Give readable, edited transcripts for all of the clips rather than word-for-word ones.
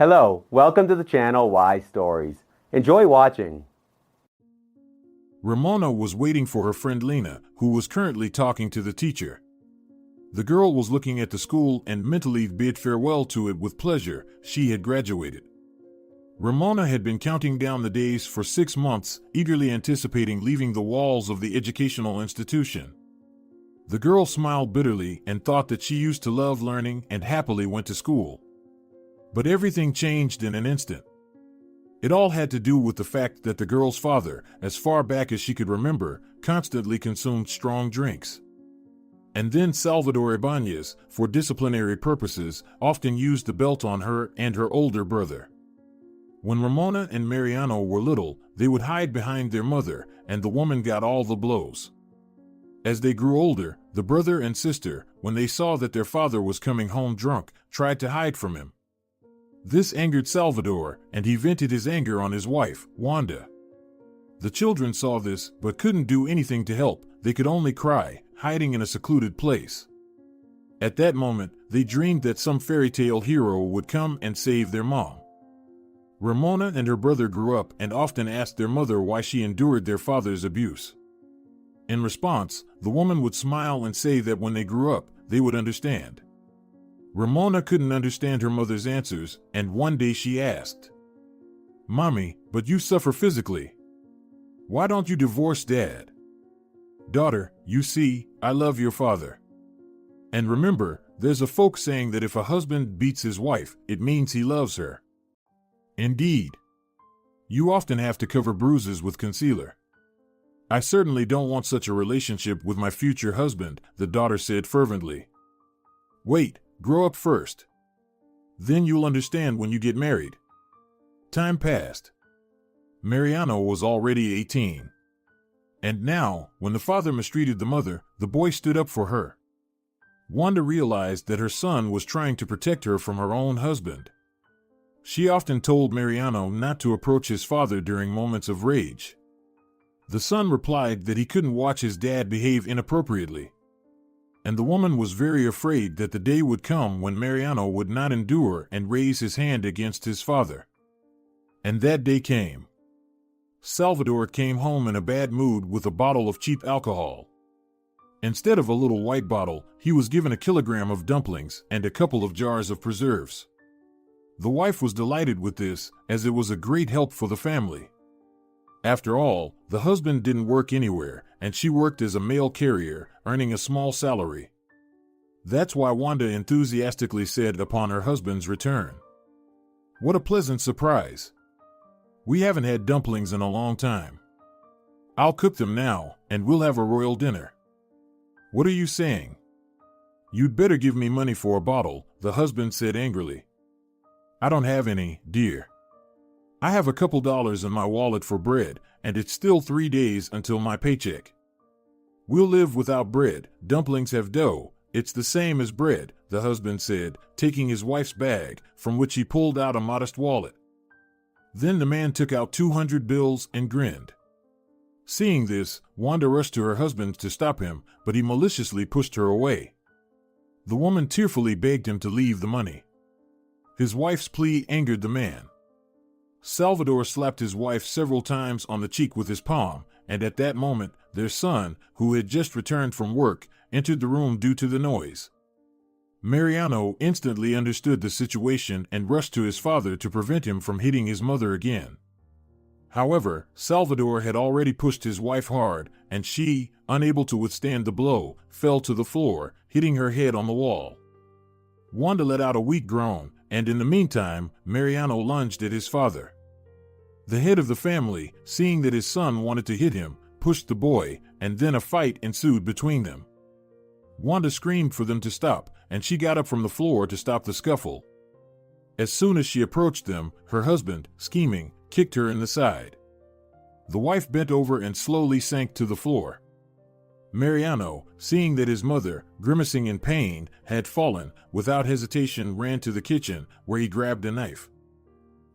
Hello, welcome to the channel Why Stories. Enjoy watching. Ramona was waiting for her friend Lina, who was currently talking to the teacher. The girl was looking at the school and mentally bid farewell to it with pleasure. She had graduated. Ramona had been counting down the days for 6 months, eagerly anticipating leaving the walls of the educational institution. The girl smiled bitterly and thought that she used to love learning and happily went to school. But everything changed in an instant. It all had to do with the fact that the girl's father, as far back as she could remember, constantly consumed strong drinks. And then Salvador Ibanez, for disciplinary purposes, often used the belt on her and her older brother. When Ramona and Mariano were little, they would hide behind their mother, and the woman got all the blows. As they grew older, the brother and sister, when they saw that their father was coming home drunk, tried to hide from him. This angered Salvador, and he vented his anger on his wife, Wanda. The children saw this, but couldn't do anything to help. They could only cry, hiding in a secluded place. At that moment, they dreamed that some fairy tale hero would come and save their mom. Ramona and her brother grew up and often asked their mother why she endured their father's abuse. In response, the woman would smile and say that when they grew up, they would understand. Ramona couldn't understand her mother's answers, and one day she asked, "Mommy, but you suffer physically. Why don't you divorce Dad?" "Daughter, you see, I love your father. And remember, there's a folk saying that if a husband beats his wife, it means he loves her." "Indeed. You often have to cover bruises with concealer." "I certainly don't want such a relationship with my future husband," the daughter said fervently. "Wait, grow up first. Then you'll understand when you get married." Time passed. Mariano was already 18. And now, when the father mistreated the mother, the boy stood up for her. Wanda realized that her son was trying to protect her from her own husband. She often told Mariano not to approach his father during moments of rage. The son replied that he couldn't watch his dad behave inappropriately. And the woman was very afraid that the day would come when Mariano would not endure and raise his hand against his father. And that day came. Salvador came home in a bad mood with a bottle of cheap alcohol. Instead of a little white bottle, he was given a kilogram of dumplings and a couple of jars of preserves. The wife was delighted with this, as it was a great help for the family. After all, the husband didn't work anywhere, and she worked as a mail carrier, earning a small salary. That's why Wanda enthusiastically said upon her husband's return, "What a pleasant surprise. We haven't had dumplings in a long time. I'll cook them now, and we'll have a royal dinner." "What are you saying?" "You'd better give me money for a bottle," the husband said angrily. "I don't have any, dear. I have a couple dollars in my wallet for bread, and it's still 3 days until my paycheck." "We'll live without bread. Dumplings have dough. It's the same as bread," the husband said, taking his wife's bag, from which he pulled out a modest wallet. Then the man took out 200 bills and grinned. Seeing this, Wanda rushed to her husband to stop him, but he maliciously pushed her away. The woman tearfully begged him to leave the money. His wife's plea angered the man. Salvador slapped his wife several times on the cheek with his palm, and at that moment, their son, who had just returned from work, entered the room due to the noise. Mariano instantly understood the situation and rushed to his father to prevent him from hitting his mother again. However, Salvador had already pushed his wife hard, and she, unable to withstand the blow, fell to the floor, hitting her head on the wall. Wanda let out a weak groan, and in the meantime, Mariano lunged at his father. The head of the family, seeing that his son wanted to hit him, pushed the boy, and then a fight ensued between them. Wanda screamed for them to stop, and she got up from the floor to stop the scuffle. As soon as she approached them, her husband, scheming, kicked her in the side. The wife bent over and slowly sank to the floor. Mariano, seeing that his mother, grimacing in pain, had fallen, without hesitation ran to the kitchen, where he grabbed a knife.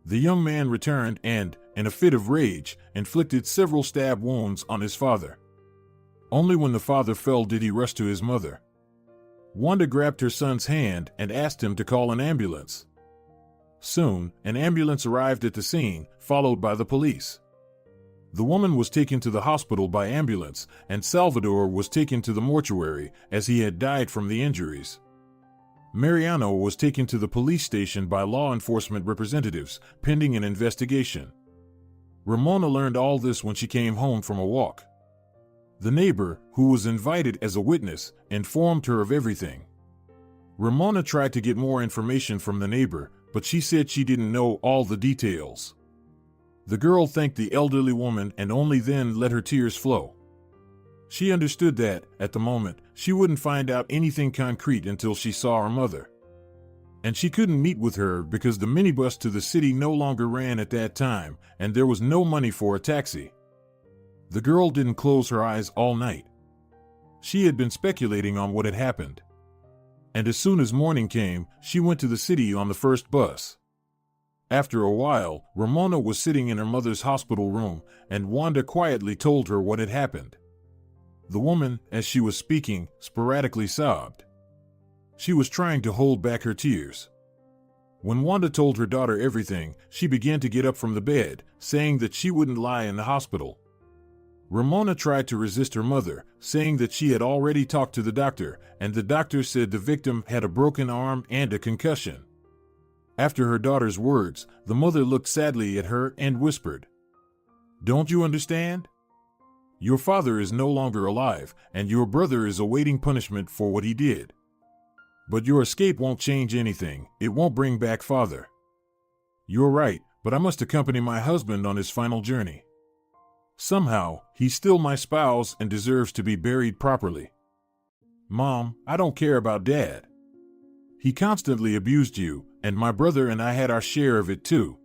The young man returned and, in a fit of rage, inflicted several stab wounds on his father. Only when the father fell did he rush to his mother. Wanda grabbed her son's hand and asked him to call an ambulance. Soon, an ambulance arrived at the scene, followed by the police. The woman was taken to the hospital by ambulance, and Salvador was taken to the mortuary, as he had died from the injuries. Mariano was taken to the police station by law enforcement representatives, pending an investigation. Ramona learned all this when she came home from a walk. The neighbor, who was invited as a witness, informed her of everything. Ramona tried to get more information from the neighbor, but she said she didn't know all the details. The girl thanked the elderly woman and only then let her tears flow. She understood that, at the moment, she wouldn't find out anything concrete until she saw her mother. And she couldn't meet with her because the minibus to the city no longer ran at that time, and there was no money for a taxi. The girl didn't close her eyes all night. She had been speculating on what had happened. And as soon as morning came, she went to the city on the first bus. After a while, Ramona was sitting in her mother's hospital room, and Wanda quietly told her what had happened. The woman, as she was speaking, sporadically sobbed. She was trying to hold back her tears. When Wanda told her daughter everything, she began to get up from the bed, saying that she wouldn't lie in the hospital. Ramona tried to resist her mother, saying that she had already talked to the doctor, and the doctor said the victim had a broken arm and a concussion. After her daughter's words, the mother looked sadly at her and whispered, "Don't you understand? Your father is no longer alive, and your brother is awaiting punishment for what he did. But your escape won't change anything. It won't bring back father. You're right, but I must accompany my husband on his final journey. Somehow, he's still my spouse and deserves to be buried properly. Mom, I don't care about Dad. He constantly abused you, and my brother and I had our share of it too.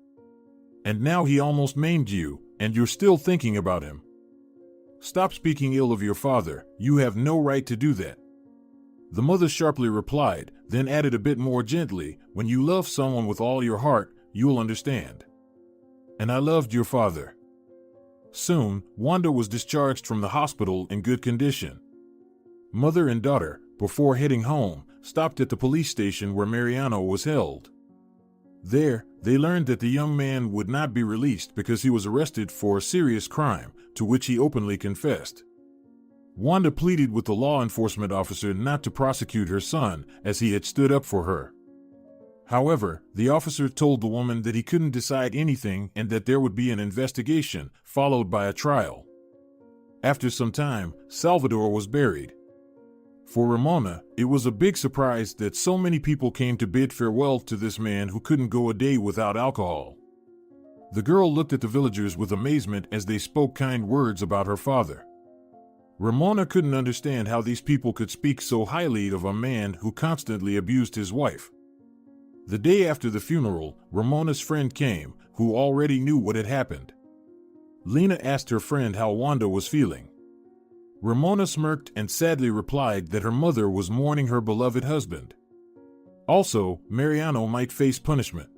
And now he almost maimed you, and you're still thinking about him. Stop speaking ill of your father. You have no right to do that." The mother sharply replied, then added a bit more gently, "When you love someone with all your heart, you'll understand. And I loved your father." Soon, Wanda was discharged from the hospital in good condition. Mother and daughter, before heading home, stopped at the police station where Mariano was held. There, they learned that the young man would not be released because he was arrested for a serious crime, to which he openly confessed. Wanda pleaded with the law enforcement officer not to prosecute her son, as he had stood up for her. However, the officer told the woman that he couldn't decide anything and that there would be an investigation, followed by a trial. After some time, Salvador was buried. For Ramona, it was a big surprise that so many people came to bid farewell to this man who couldn't go a day without alcohol. The girl looked at the villagers with amazement as they spoke kind words about her father. Ramona couldn't understand how these people could speak so highly of a man who constantly abused his wife. The day after the funeral, Ramona's friend came, who already knew what had happened. Lina asked her friend how Wanda was feeling. Ramona smirked and sadly replied that her mother was mourning her beloved husband. Also, Mariano might face punishment.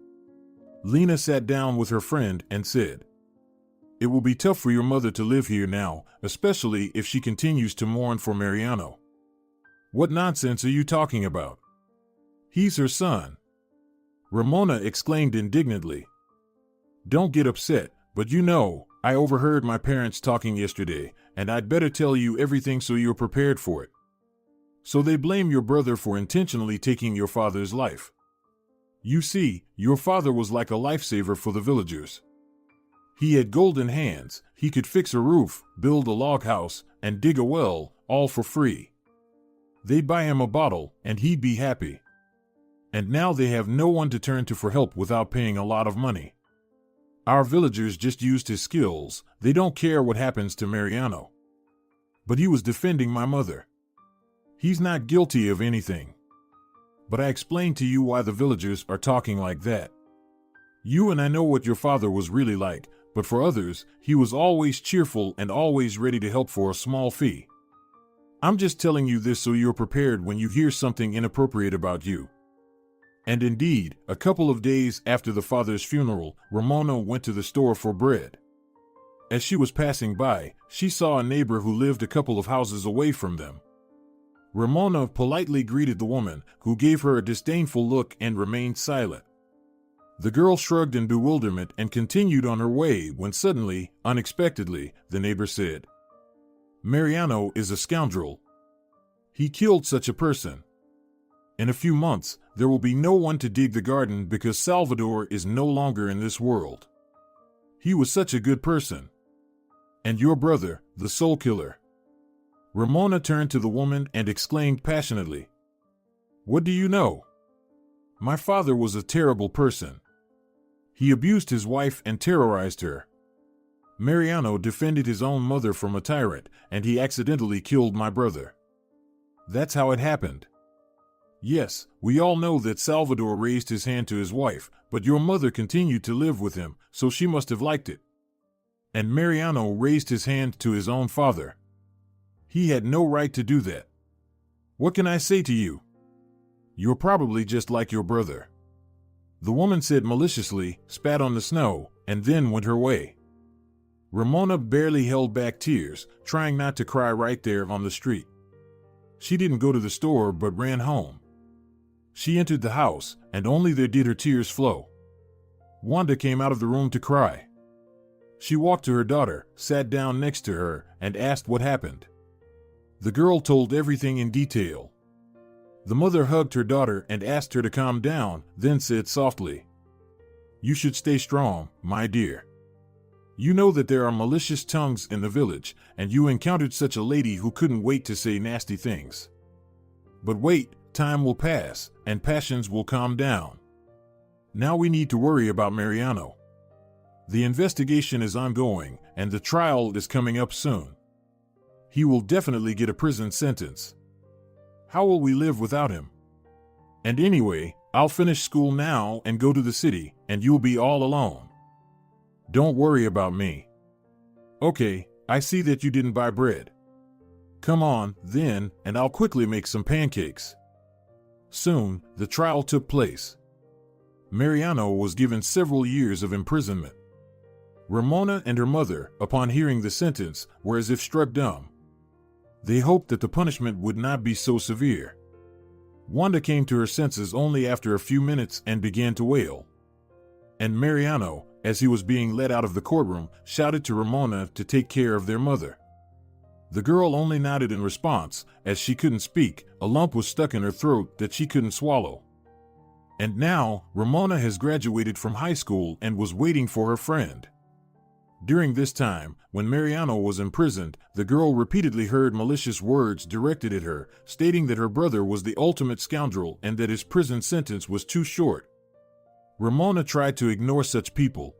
Lina sat down with her friend and said, "It will be tough for your mother to live here now, especially if she continues to mourn for Mariano." "What nonsense are you talking about? He's her son," Ramona exclaimed indignantly. "Don't get upset, but you know, I overheard my parents talking yesterday, and I'd better tell you everything so you're prepared for it. So they blame your brother for intentionally taking your father's life. You see, your father was like a lifesaver for the villagers. He had golden hands, he could fix a roof, build a log house, and dig a well, all for free. They'd buy him a bottle, and he'd be happy. And now they have no one to turn to for help without paying a lot of money. Our villagers just used his skills, they don't care what happens to Mariano. But he was defending my mother. He's not guilty of anything. But I explained to you why the villagers are talking like that. You and I know what your father was really like, but for others, he was always cheerful and always ready to help for a small fee. I'm just telling you this so you're prepared when you hear something inappropriate about you." And indeed, a couple of days after the father's funeral, Ramona went to the store for bread. As she was passing by, she saw a neighbor who lived a couple of houses away from them. Ramona politely greeted the woman, who gave her a disdainful look and remained silent. The girl shrugged in bewilderment and continued on her way when suddenly, unexpectedly, the neighbor said, "Mariano is a scoundrel. He killed such a person. In a few months, there will be no one to dig the garden because Salvador is no longer in this world. He was such a good person. And your brother, the soul killer." Ramona turned to the woman and exclaimed passionately, "What do you know? My father was a terrible person. He abused his wife and terrorized her. Mariano defended his own mother from a tyrant, and he accidentally killed my brother. That's how it happened. Yes, we all know that Salvador raised his hand to his wife, but your mother continued to live with him, so she must have liked it. And Mariano raised his hand to his own father. He had no right to do that. What can I say to you? You're probably just like your brother." The woman said maliciously, spat on the snow, and then went her way. Ramona barely held back tears, trying not to cry right there on the street. She didn't go to the store but ran home. She entered the house, and only there did her tears flow. Wanda came out of the room to cry. She walked to her daughter, sat down next to her, and asked what happened. The girl told everything in detail. The mother hugged her daughter and asked her to calm down, then said softly, "You should stay strong, my dear. You know that there are malicious tongues in the village, and you encountered such a lady who couldn't wait to say nasty things. But wait, time will pass, and passions will calm down. Now we need to worry about Mariano. The investigation is ongoing, and the trial is coming up soon. He will definitely get a prison sentence. How will we live without him? And anyway, I'll finish school now and go to the city, and you'll be all alone. Don't worry about me. Okay, I see that you didn't buy bread. Come on, then, and I'll quickly make some pancakes." Soon, the trial took place. Mariano was given several years of imprisonment. Ramona and her mother, upon hearing the sentence, were as if struck dumb. They hoped that the punishment would not be so severe. Wanda came to her senses only after a few minutes and began to wail. And Mariano, as he was being led out of the courtroom, shouted to Ramona to take care of their mother. The girl only nodded in response. As she couldn't speak, a lump was stuck in her throat that she couldn't swallow. And now, Ramona has graduated from high school and was waiting for her friend. During this time, when Mariano was imprisoned, the girl repeatedly heard malicious words directed at her, stating that her brother was the ultimate scoundrel and that his prison sentence was too short. Ramona tried to ignore such people.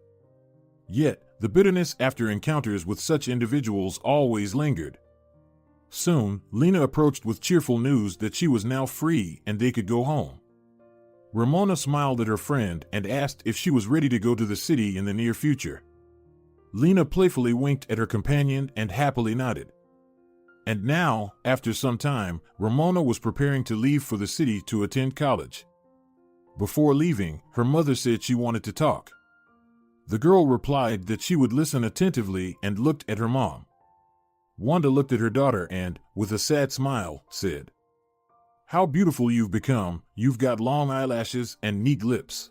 Yet, the bitterness after encounters with such individuals always lingered. Soon, Lina approached with cheerful news that she was now free and they could go home. Ramona smiled at her friend and asked if she was ready to go to the city in the near future. Lina playfully winked at her companion and happily nodded. And now, after some time, Ramona was preparing to leave for the city to attend college. Before leaving, her mother said she wanted to talk. The girl replied that she would listen attentively and looked at her mom. Wanda looked at her daughter and, with a sad smile, said, "How beautiful you've become. You've got long eyelashes and neat lips.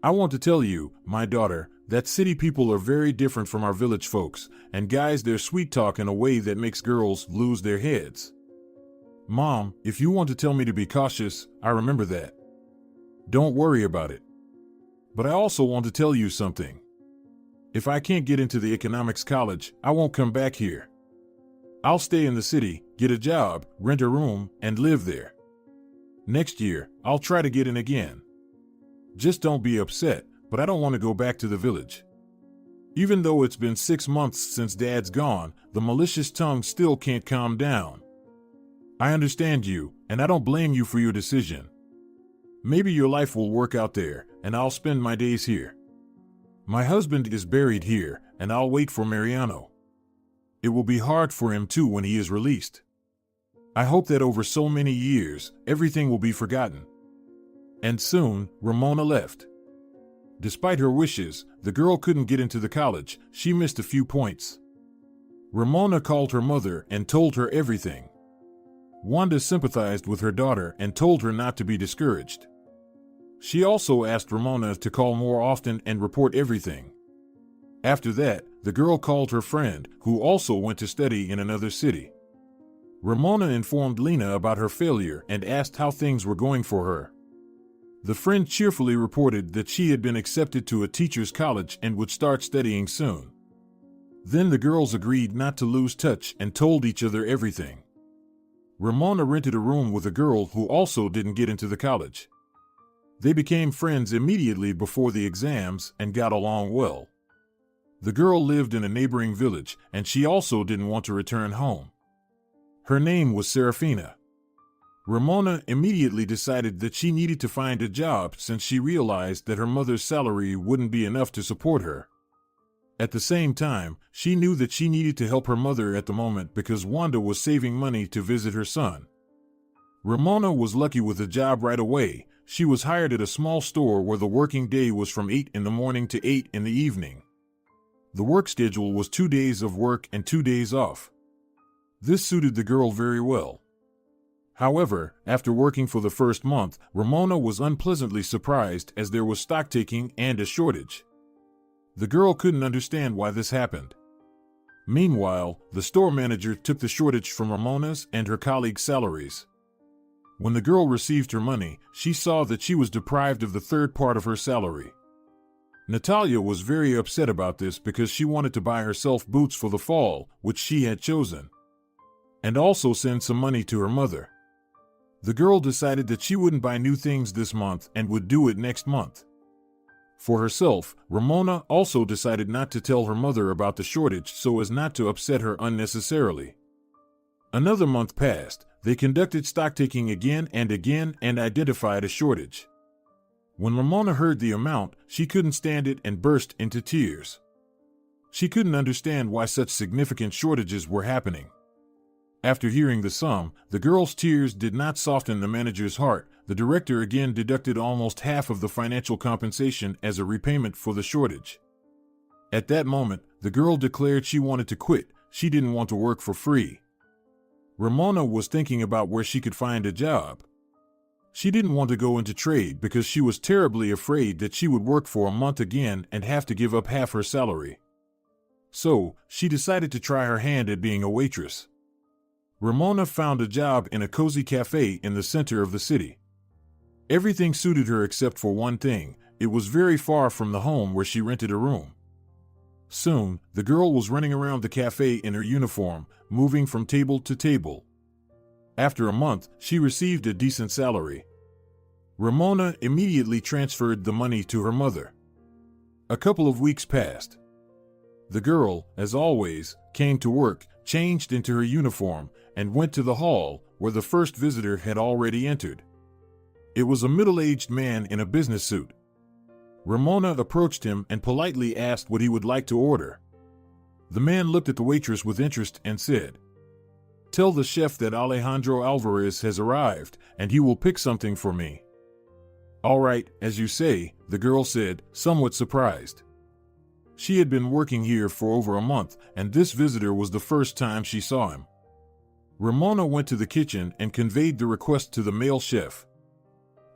I want to tell you, my daughter, that city people are very different from our village folks, and guys, they're sweet talk in a way that makes girls lose their heads. Mom, if you want to tell me to be cautious, I remember that. Don't worry about it. But I also want to tell you something. If I can't get into the economics college, I won't come back here. I'll stay in the city, get a job, rent a room, and live there. Next year, I'll try to get in again. Just don't be upset, but I don't want to go back to the village. Even though it's been 6 months since Dad's gone, the malicious tongue still can't calm down. I understand you, and I don't blame you for your decision. Maybe your life will work out there, and I'll spend my days here. My husband is buried here, and I'll wait for Mariano. It will be hard for him too when he is released. I hope that over so many years, everything will be forgotten." And soon, Ramona left. Despite her wishes, the girl couldn't get into the college. She missed a few points. Ramona called her mother and told her everything. Wanda sympathized with her daughter and told her not to be discouraged. She also asked Ramona to call more often and report everything. After that, the girl called her friend, who also went to study in another city. Ramona informed Lina about her failure and asked how things were going for her. The friend cheerfully reported that she had been accepted to a teacher's college and would start studying soon. Then the girls agreed not to lose touch and told each other everything. Ramona rented a room with a girl who also didn't get into the college. They became friends immediately before the exams and got along well. The girl lived in a neighboring village, and she also didn't want to return home. Her name was Serafina. Ramona immediately decided that she needed to find a job since she realized that her mother's salary wouldn't be enough to support her. At the same time, she knew that she needed to help her mother at the moment because Wanda was saving money to visit her son. Ramona was lucky with a job right away. She was hired at a small store where the working day was from 8 in the morning to 8 in the evening. The work schedule was 2 days of work and 2 days off. This suited the girl very well. However, after working for the first month, Ramona was unpleasantly surprised as there was stock-taking and a shortage. The girl couldn't understand why this happened. Meanwhile, the store manager took the shortage from Ramona's and her colleagues' salaries. When the girl received her money, she saw that she was deprived of the third part of her salary. Natalia was very upset about this because she wanted to buy herself boots for the fall, which she had chosen, and also send some money to her mother. The girl decided that she wouldn't buy new things this month and would do it next month. For herself, Ramona also decided not to tell her mother about the shortage so as not to upset her unnecessarily. Another month passed. They conducted stock-taking again and identified a shortage. When Ramona heard the amount, she couldn't stand it and burst into tears. She couldn't understand why such significant shortages were happening. After hearing the sum, the girl's tears did not soften the manager's heart. The director again deducted almost half of the financial compensation as a repayment for the shortage. At that moment, the girl declared she wanted to quit. She didn't want to work for free. Ramona was thinking about where she could find a job. She didn't want to go into trade because she was terribly afraid that she would work for a month again and have to give up half her salary. So, she decided to try her hand at being a waitress. Ramona found a job in a cozy cafe in the center of the city. Everything suited her except for one thing: it was very far from the home where she rented a room. Soon, the girl was running around the cafe in her uniform, moving from table to table. After a month, she received a decent salary. Ramona immediately transferred the money to her mother. A couple of weeks passed. The girl, as always, came to work, changed into her uniform, and went to the hall where the first visitor had already entered. It was a middle-aged man in a business suit. Ramona approached him and politely asked what he would like to order. The man looked at the waitress with interest and said, "Tell the chef that Alejandro Alvarez has arrived, and he will pick something for me." "All right, as you say," the girl said, somewhat surprised. She had been working here for over a month, and this visitor was the first time she saw him. Ramona went to the kitchen and conveyed the request to the male chef.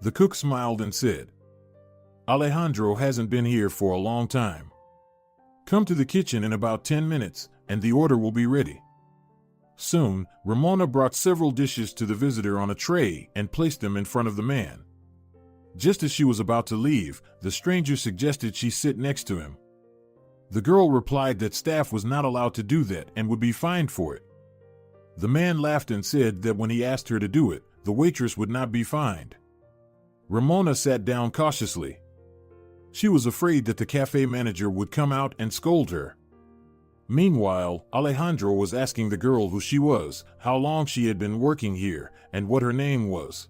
The cook smiled and said, "Alejandro hasn't been here for a long time. Come to the kitchen in about 10 minutes, and the order will be ready." Soon, Ramona brought several dishes to the visitor on a tray and placed them in front of the man. Just as she was about to leave, the stranger suggested she sit next to him. The girl replied that staff was not allowed to do that and would be fined for it. The man laughed and said that when he asked her to do it, the waitress would not be fined. Ramona sat down cautiously. She was afraid that the cafe manager would come out and scold her. Meanwhile, Alejandro was asking the girl who she was, how long she had been working here, and what her name was.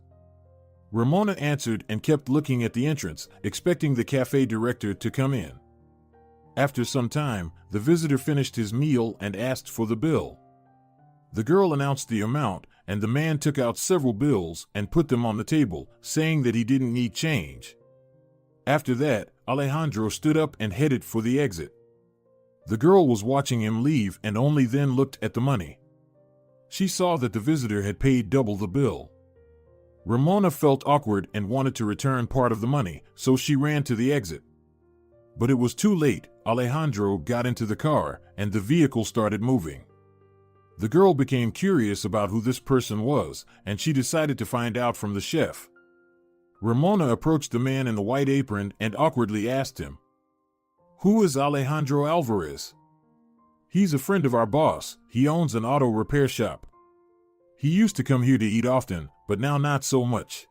Ramona answered and kept looking at the entrance, expecting the cafe director to come in. After some time, the visitor finished his meal and asked for the bill. The girl announced the amount, and the man took out several bills and put them on the table, saying that he didn't need change. After that, Alejandro stood up and headed for the exit. The girl was watching him leave and only then looked at the money. She saw that the visitor had paid double the bill. Ramona felt awkward and wanted to return part of the money, so she ran to the exit. But it was too late. Alejandro got into the car, and the vehicle started moving. The girl became curious about who this person was, and she decided to find out from the chef. Ramona approached the man in the white apron and awkwardly asked him, "Who is Alejandro Alvarez?" "He's a friend of our boss. He owns an auto repair shop. He used to come here to eat often, but now not so much."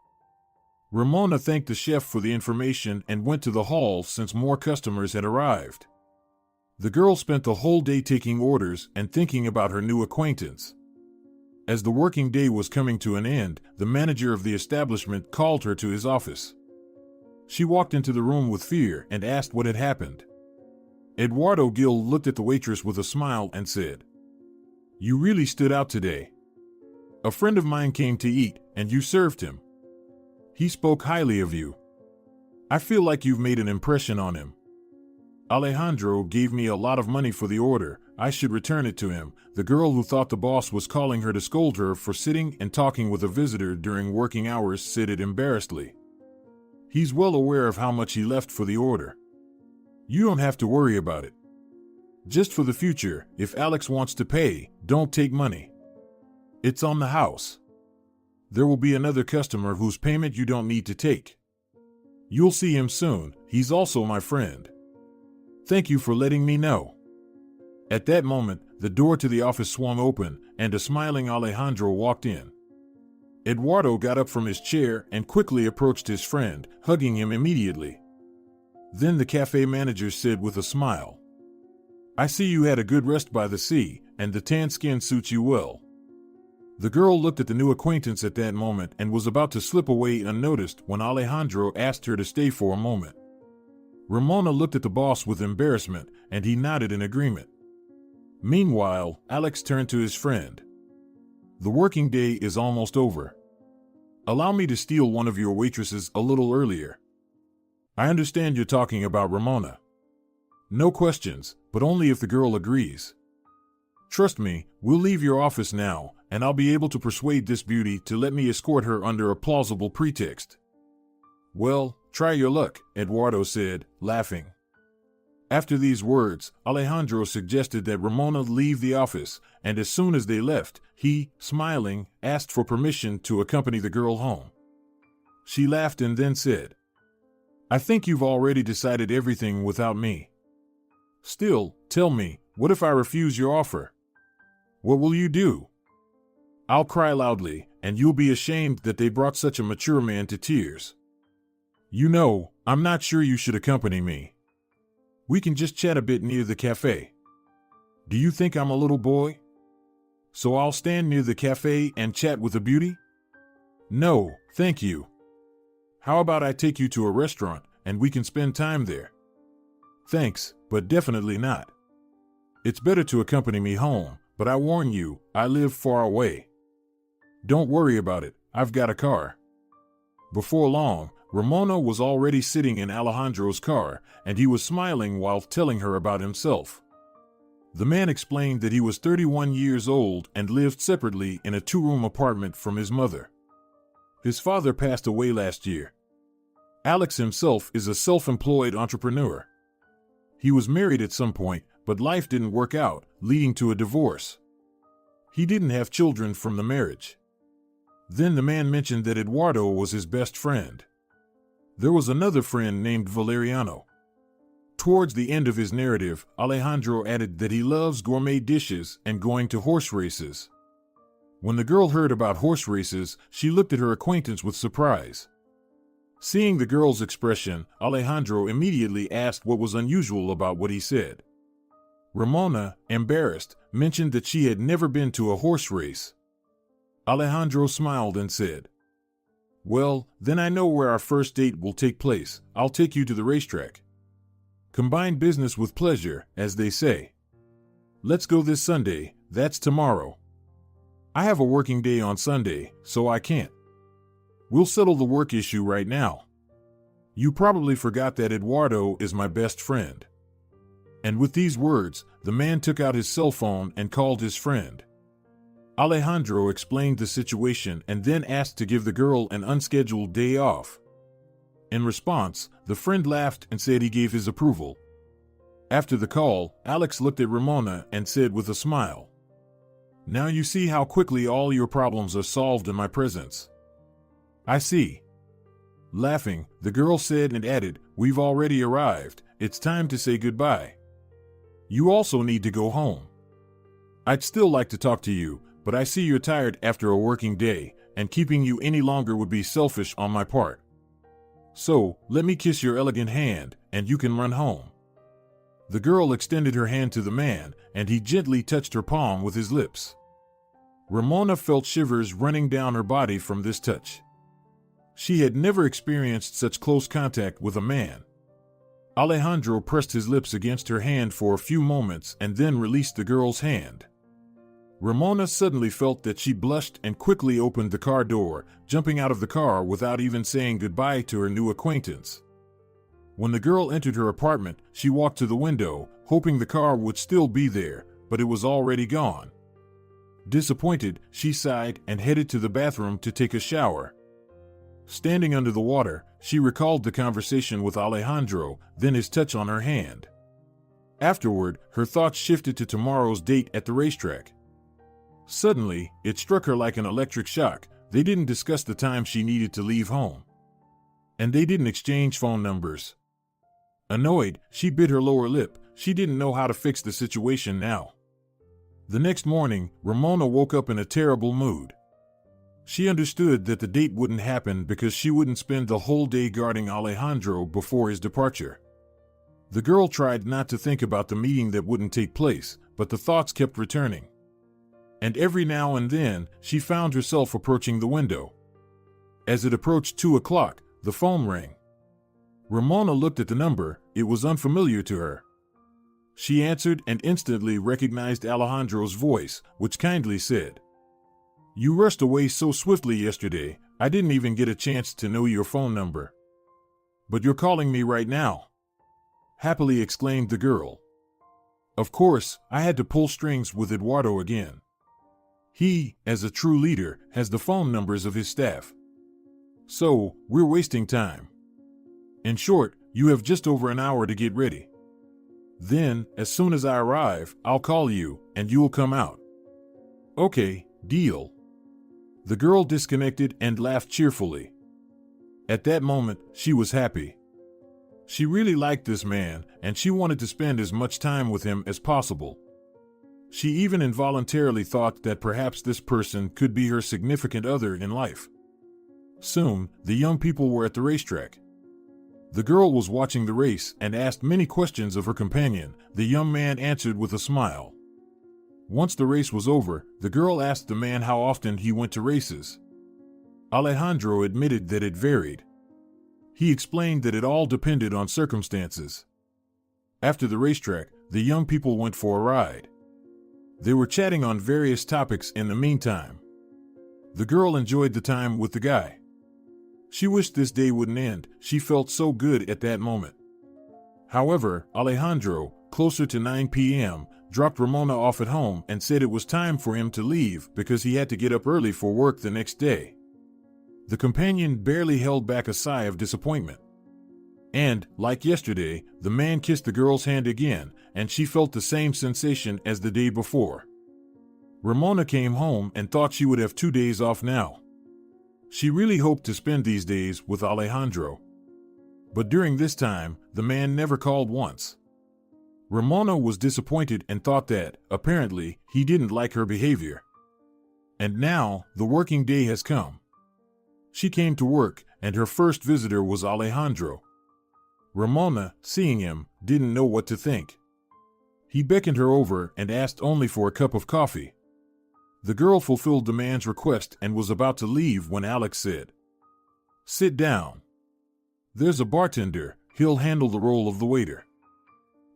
Ramona thanked the chef for the information and went to the hall since more customers had arrived. The girl spent the whole day taking orders and thinking about her new acquaintance. As the working day was coming to an end, the manager of the establishment called her to his office. She walked into the room with fear and asked what had happened. Eduardo Gil looked at the waitress with a smile and said, "You really stood out today. A friend of mine came to eat, and you served him. He spoke highly of you. I feel like you've made an impression on him. Alejandro gave me a lot of money for the order. I should return it to him." The girl, who thought the boss was calling her to scold her for sitting and talking with a visitor during working hours, said it embarrassedly. "He's well aware of how much he left for the order. You don't have to worry about it. Just for the future, if Alex wants to pay, don't take money. It's on the house. There will be another customer whose payment you don't need to take. You'll see him soon. He's also my friend. Thank you for letting me know." At that moment, the door to the office swung open, and a smiling Alejandro walked in. Eduardo got up from his chair and quickly approached his friend, hugging him immediately. Then the cafe manager said with a smile, "I see you had a good rest by the sea, and the tan skin suits you well." The girl looked at the new acquaintance at that moment and was about to slip away unnoticed when Alejandro asked her to stay for a moment. Ramona looked at the boss with embarrassment, and he nodded in agreement. Meanwhile, Alex turned to his friend. "The working day is almost over. Allow me to steal one of your waitresses a little earlier. I understand you're talking about Ramona. No questions, but only if the girl agrees. Trust me, we'll leave your office now, and I'll be able to persuade this beauty to let me escort her under a plausible pretext." "Well, try your luck," Eduardo said, laughing. After these words, Alejandro suggested that Ramona leave the office, and as soon as they left, he, smiling, asked for permission to accompany the girl home. She laughed and then said, "I think you've already decided everything without me. Still, tell me, what if I refuse your offer? What will you do?" "I'll cry loudly, and you'll be ashamed that they brought such a mature man to tears. You know, I'm not sure you should accompany me. We can just chat a bit near the cafe. Do you think I'm a little boy? So I'll stand near the cafe and chat with the beauty? No, thank you. How about I take you to a restaurant, and we can spend time there? Thanks, but definitely not. It's better to accompany me home, but I warn you, I live far away. Don't worry about it, I've got a car." Before long, Ramona was already sitting in Alejandro's car, and he was smiling while telling her about himself. The man explained that he was 31 years old and lived separately in a 2-room apartment from his mother. His father passed away last year. Alex himself is a self-employed entrepreneur. He was married at some point, but life didn't work out, leading to a divorce. He didn't have children from the marriage. Then the man mentioned that Eduardo was his best friend. There was another friend named Valeriano. Towards the end of his narrative, Alejandro added that he loves gourmet dishes and going to horse races. When the girl heard about horse races, she looked at her acquaintance with surprise. Seeing the girl's expression, Alejandro immediately asked what was unusual about what he said. Ramona, embarrassed, mentioned that she had never been to a horse race. Alejandro smiled and said, "Well, then I know where our first date will take place. I'll take you to the racetrack. Combine business with pleasure, as they say. Let's go this Sunday, that's tomorrow. I have a working day on Sunday, so I can't. We'll settle the work issue right now. You probably forgot that Eduardo is my best friend." And with these words, the man took out his cell phone and called his friend. Alejandro explained the situation and then asked to give the girl an unscheduled day off. In response, the friend laughed and said he gave his approval. After the call, Alex looked at Ramona and said with a smile, "Now you see how quickly all your problems are solved in my presence." "I see." Laughing, the girl said and added, "We've already arrived. It's time to say goodbye. You also need to go home. I'd still like to talk to you, but I see you're tired after a working day, and keeping you any longer would be selfish on my part. So, let me kiss your elegant hand, and you can run home." The girl extended her hand to the man, and he gently touched her palm with his lips. Ramona felt shivers running down her body from this touch. She had never experienced such close contact with a man. Alejandro pressed his lips against her hand for a few moments and then released the girl's hand. Ramona suddenly felt that she blushed and quickly opened the car door, jumping out of the car without even saying goodbye to her new acquaintance. When the girl entered her apartment, she walked to the window, hoping the car would still be there, but it was already gone. Disappointed, she sighed and headed to the bathroom to take a shower. Standing under the water, she recalled the conversation with Alejandro, then his touch on her hand. Afterward, her thoughts shifted to tomorrow's date at the racetrack. Suddenly, it struck her like an electric shock. They didn't discuss the time she needed to leave home. And they didn't exchange phone numbers. Annoyed, she bit her lower lip. She didn't know how to fix the situation now. The next morning, Ramona woke up in a terrible mood. She understood that the date wouldn't happen because she wouldn't spend the whole day guarding Alejandro before his departure. The girl tried not to think about the meeting that wouldn't take place, but the thoughts kept returning. And every now and then, she found herself approaching the window. As it approached 2 o'clock, the phone rang. Ramona looked at the number. It was unfamiliar to her. She answered and instantly recognized Alejandro's voice, which kindly said, "You rushed away so swiftly yesterday, I didn't even get a chance to know your phone number. But you're calling me right now," happily exclaimed the girl. "Of course, I had to pull strings with Eduardo again. He, as a true leader, has the phone numbers of his staff. So, we're wasting time. In short, you have just over an hour to get ready. Then, as soon as I arrive, I'll call you, and you'll come out." "Okay, deal." The girl disconnected and laughed cheerfully. At that moment, she was happy. She really liked this man, and she wanted to spend as much time with him as possible. She even involuntarily thought that perhaps this person could be her significant other in life. Soon, the young people were at the racetrack. The girl was watching the race and asked many questions of her companion. The young man answered with a smile. Once the race was over, the girl asked the man how often he went to races. Alejandro admitted that it varied. He explained that it all depended on circumstances. After the racetrack, the young people went for a ride. They were chatting on various topics in the meantime. The girl enjoyed the time with the guy. She wished this day wouldn't end. She felt so good at that moment. However, Alejandro, closer to 9 p.m., dropped Ramona off at home and said it was time for him to leave because he had to get up early for work the next day. The companion barely held back a sigh of disappointment. And, like yesterday, the man kissed the girl's hand again, and she felt the same sensation as the day before. Ramona came home and thought she would have 2 days off now. She really hoped to spend these days with Alejandro. But during this time, the man never called once. Ramona was disappointed and thought that, apparently, he didn't like her behavior. And now, the working day has come. She came to work, and her first visitor was Alejandro. Ramona, seeing him, didn't know what to think. He beckoned her over and asked only for a cup of coffee. The girl fulfilled the man's request and was about to leave when Alex said, "Sit down. There's a bartender, he'll handle the role of the waiter.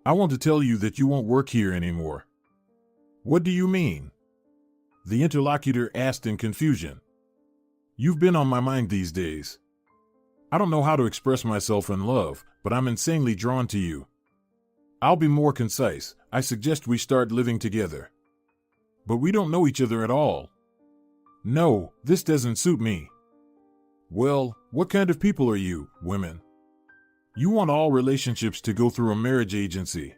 I want to tell you that you won't work here anymore." "What do you mean?" the interlocutor asked in confusion. "You've been on my mind these days. I don't know how to express myself in love, but I'm insanely drawn to you. I'll be more concise. I suggest we start living together." But we don't know each other at all. No, this doesn't suit me. Well, what kind of people are you, women? You want all relationships to go through a marriage agency.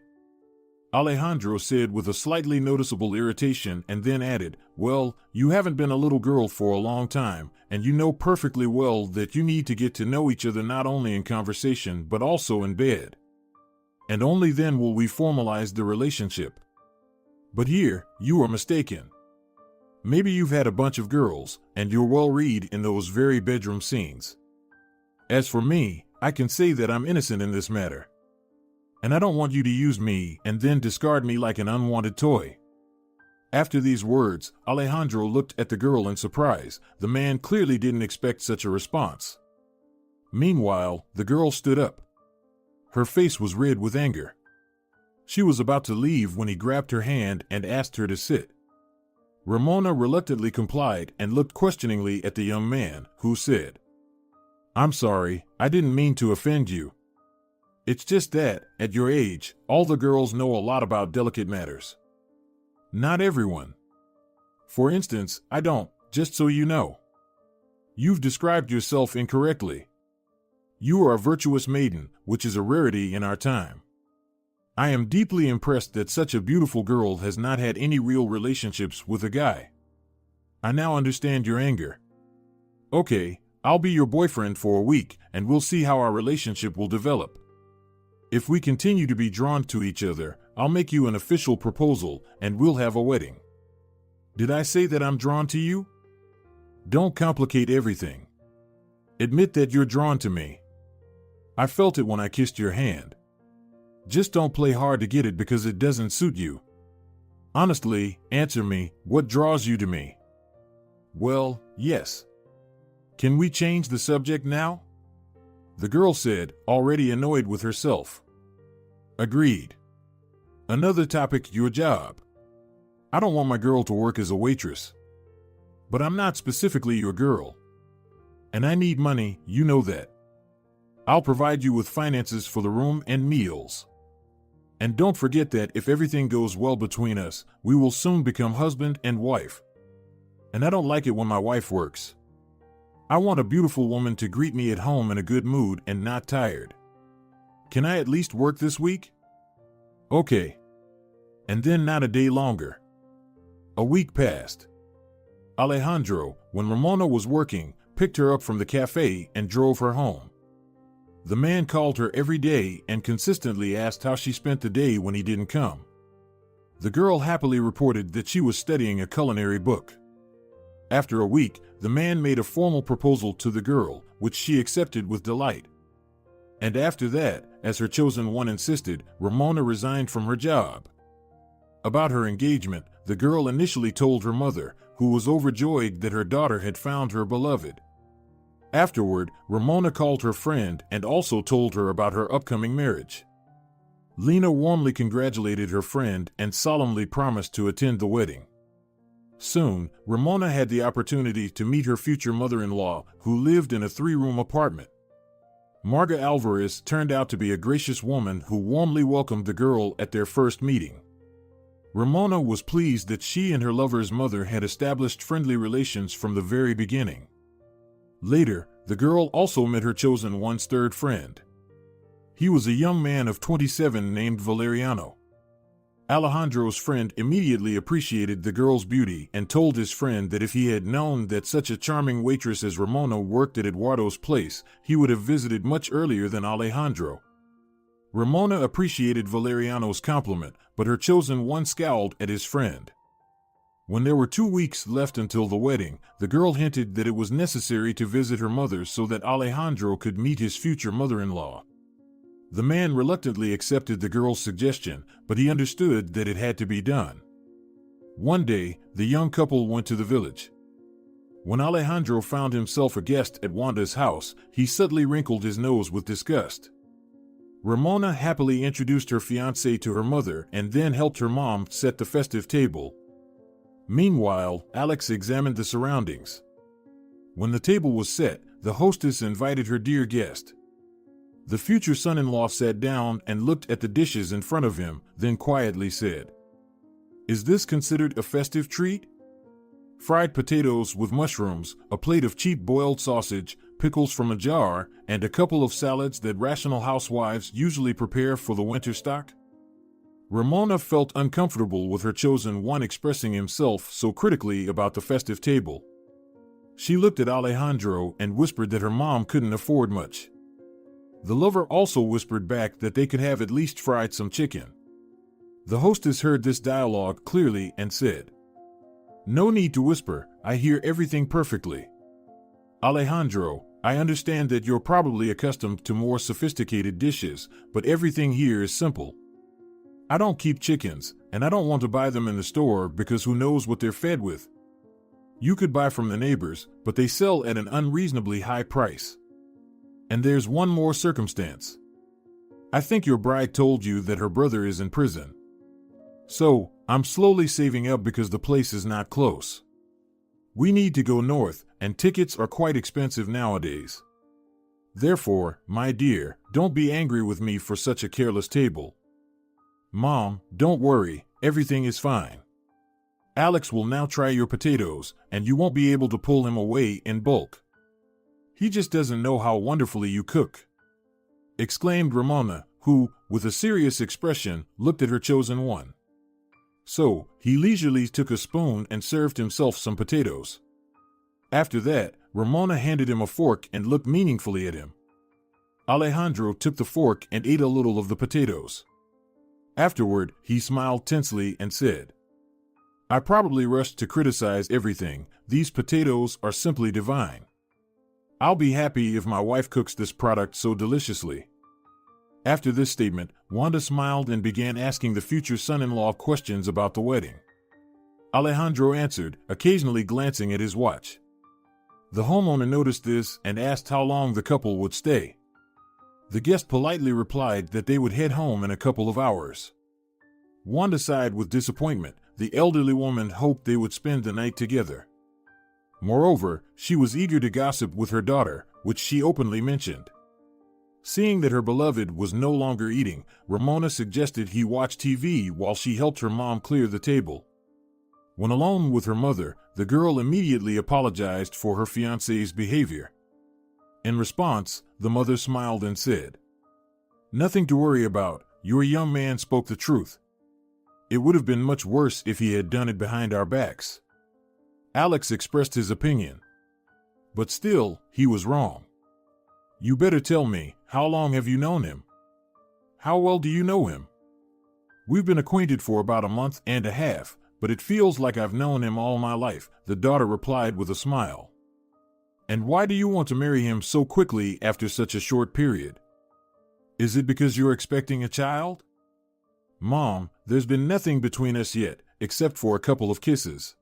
Alejandro said with a slightly noticeable irritation and then added, well, you haven't been a little girl for a long time, and you know perfectly well that you need to get to know each other not only in conversation but also in bed. And only then will we formalize the relationship. But here, you are mistaken. Maybe you've had a bunch of girls, and you're well read in those very bedroom scenes. As for me, I can say that I'm innocent in this matter. And I don't want you to use me and then discard me like an unwanted toy. After these words, Alejandro looked at the girl in surprise. The man clearly didn't expect such a response. Meanwhile, the girl stood up. Her face was red with anger. She was about to leave when he grabbed her hand and asked her to sit. Ramona reluctantly complied and looked questioningly at the young man, who said, I'm sorry, I didn't mean to offend you. It's just that, at your age, all the girls know a lot about delicate matters. Not everyone. For instance, I don't, just so you know. You've described yourself incorrectly. You are a virtuous maiden, which is a rarity in our time. I am deeply impressed that such a beautiful girl has not had any real relationships with a guy. I now understand your anger. Okay, I'll be your boyfriend for a week, and we'll see how our relationship will develop. If we continue to be drawn to each other, I'll make you an official proposal, and we'll have a wedding. Did I say that I'm drawn to you? Don't complicate everything. Admit that you're drawn to me. I felt it when I kissed your hand. Just don't play hard to get it because it doesn't suit you. Honestly, answer me, what draws you to me? Well, yes. Can we change the subject now? The girl said, already annoyed with herself. Agreed. Another topic, your job. I don't want my girl to work as a waitress. But I'm not specifically your girl. And I need money, you know that. I'll provide you with finances for the room and meals. And don't forget that if everything goes well between us, we will soon become husband and wife. And I don't like it when my wife works. I want a beautiful woman to greet me at home in a good mood and not tired. Can I at least work this week? Okay. And then not a day longer. A week passed. Alejandro, when Ramona was working, picked her up from the cafe and drove her home. The man called her every day and consistently asked how she spent the day when he didn't come. The girl happily reported that she was studying a culinary book. After a week, the man made a formal proposal to the girl, which she accepted with delight. And after that, as her chosen one insisted, Ramona resigned from her job. About her engagement, the girl initially told her mother, who was overjoyed that her daughter had found her beloved. Afterward, Ramona called her friend and also told her about her upcoming marriage. Lina warmly congratulated her friend and solemnly promised to attend the wedding. Soon, Ramona had the opportunity to meet her future mother-in-law, who lived in a 3-room apartment. Marga Alvarez turned out to be a gracious woman who warmly welcomed the girl at their first meeting. Ramona was pleased that she and her lover's mother had established friendly relations from the very beginning. Later, the girl also met her chosen one's third friend. He was a young man of 27 named Valeriano. Alejandro's friend immediately appreciated the girl's beauty and told his friend that if he had known that such a charming waitress as Ramona worked at Eduardo's place, he would have visited much earlier than Alejandro. Ramona appreciated Valeriano's compliment, but her chosen one scowled at his friend. When there were 2 weeks left until the wedding, the girl hinted that it was necessary to visit her mother so that Alejandro could meet his future mother-in-law. The man reluctantly accepted the girl's suggestion, but he understood that it had to be done. One day, the young couple went to the village. When Alejandro found himself a guest at Wanda's house, he subtly wrinkled his nose with disgust. Ramona happily introduced her fiancé to her mother and then helped her mom set the festive table. Meanwhile, Alex examined the surroundings. When the table was set, the hostess invited her dear guest. The future son-in-law sat down and looked at the dishes in front of him, then quietly said, Is this considered a festive treat? Fried potatoes with mushrooms, a plate of cheap boiled sausage, pickles from a jar, and a couple of salads that rational housewives usually prepare for the winter stock? Ramona felt uncomfortable with her chosen one expressing himself so critically about the festive table. She looked at Alejandro and whispered that her mom couldn't afford much. The lover also whispered back that they could have at least fried some chicken. The hostess heard this dialogue clearly and said, "No need to whisper, I hear everything perfectly. Alejandro, I understand that you're probably accustomed to more sophisticated dishes, but everything here is simple. I don't keep chickens, and I don't want to buy them in the store because who knows what they're fed with. You could buy from the neighbors, but they sell at an unreasonably high price. And there's one more circumstance. I think your bride told you that her brother is in prison. So, I'm slowly saving up because the place is not close. We need to go north, and tickets are quite expensive nowadays. Therefore, my dear, don't be angry with me for such a careless table. Mom, don't worry, everything is fine. Alex will now try your potatoes, and you won't be able to pull him away in bulk. He just doesn't know how wonderfully you cook," exclaimed Ramona, who, with a serious expression, looked at her chosen one. So, he leisurely took a spoon and served himself some potatoes. After that, Ramona handed him a fork and looked meaningfully at him. Alejandro took the fork and ate a little of the potatoes. Afterward, he smiled tensely and said, "I probably rushed to criticize everything. These potatoes are simply divine. I'll be happy if my wife cooks this product so deliciously." After this statement, Wanda smiled and began asking the future son-in-law questions about the wedding. Alejandro answered, occasionally glancing at his watch. The homeowner noticed this and asked how long the couple would stay. The guest politely replied that they would head home in a couple of hours. Wanda sighed with disappointment. The elderly woman hoped they would spend the night together. Moreover, she was eager to gossip with her daughter, which she openly mentioned. Seeing that her beloved was no longer eating, Ramona suggested he watch TV while she helped her mom clear the table. When alone with her mother, the girl immediately apologized for her fiancé's behavior. In response, the mother smiled and said, "Nothing to worry about, your young man spoke the truth. It would have been much worse if he had done it behind our backs." Alex expressed his opinion. But still, he was wrong. "You better tell me, how long have you known him? How well do you know him?" "We've been acquainted for about a month and a half, but it feels like I've known him all my life," the daughter replied with a smile. "And why do you want to marry him so quickly after such a short period? Is it because you're expecting a child?" "Mom, there's been nothing between us yet, except for a couple of kisses.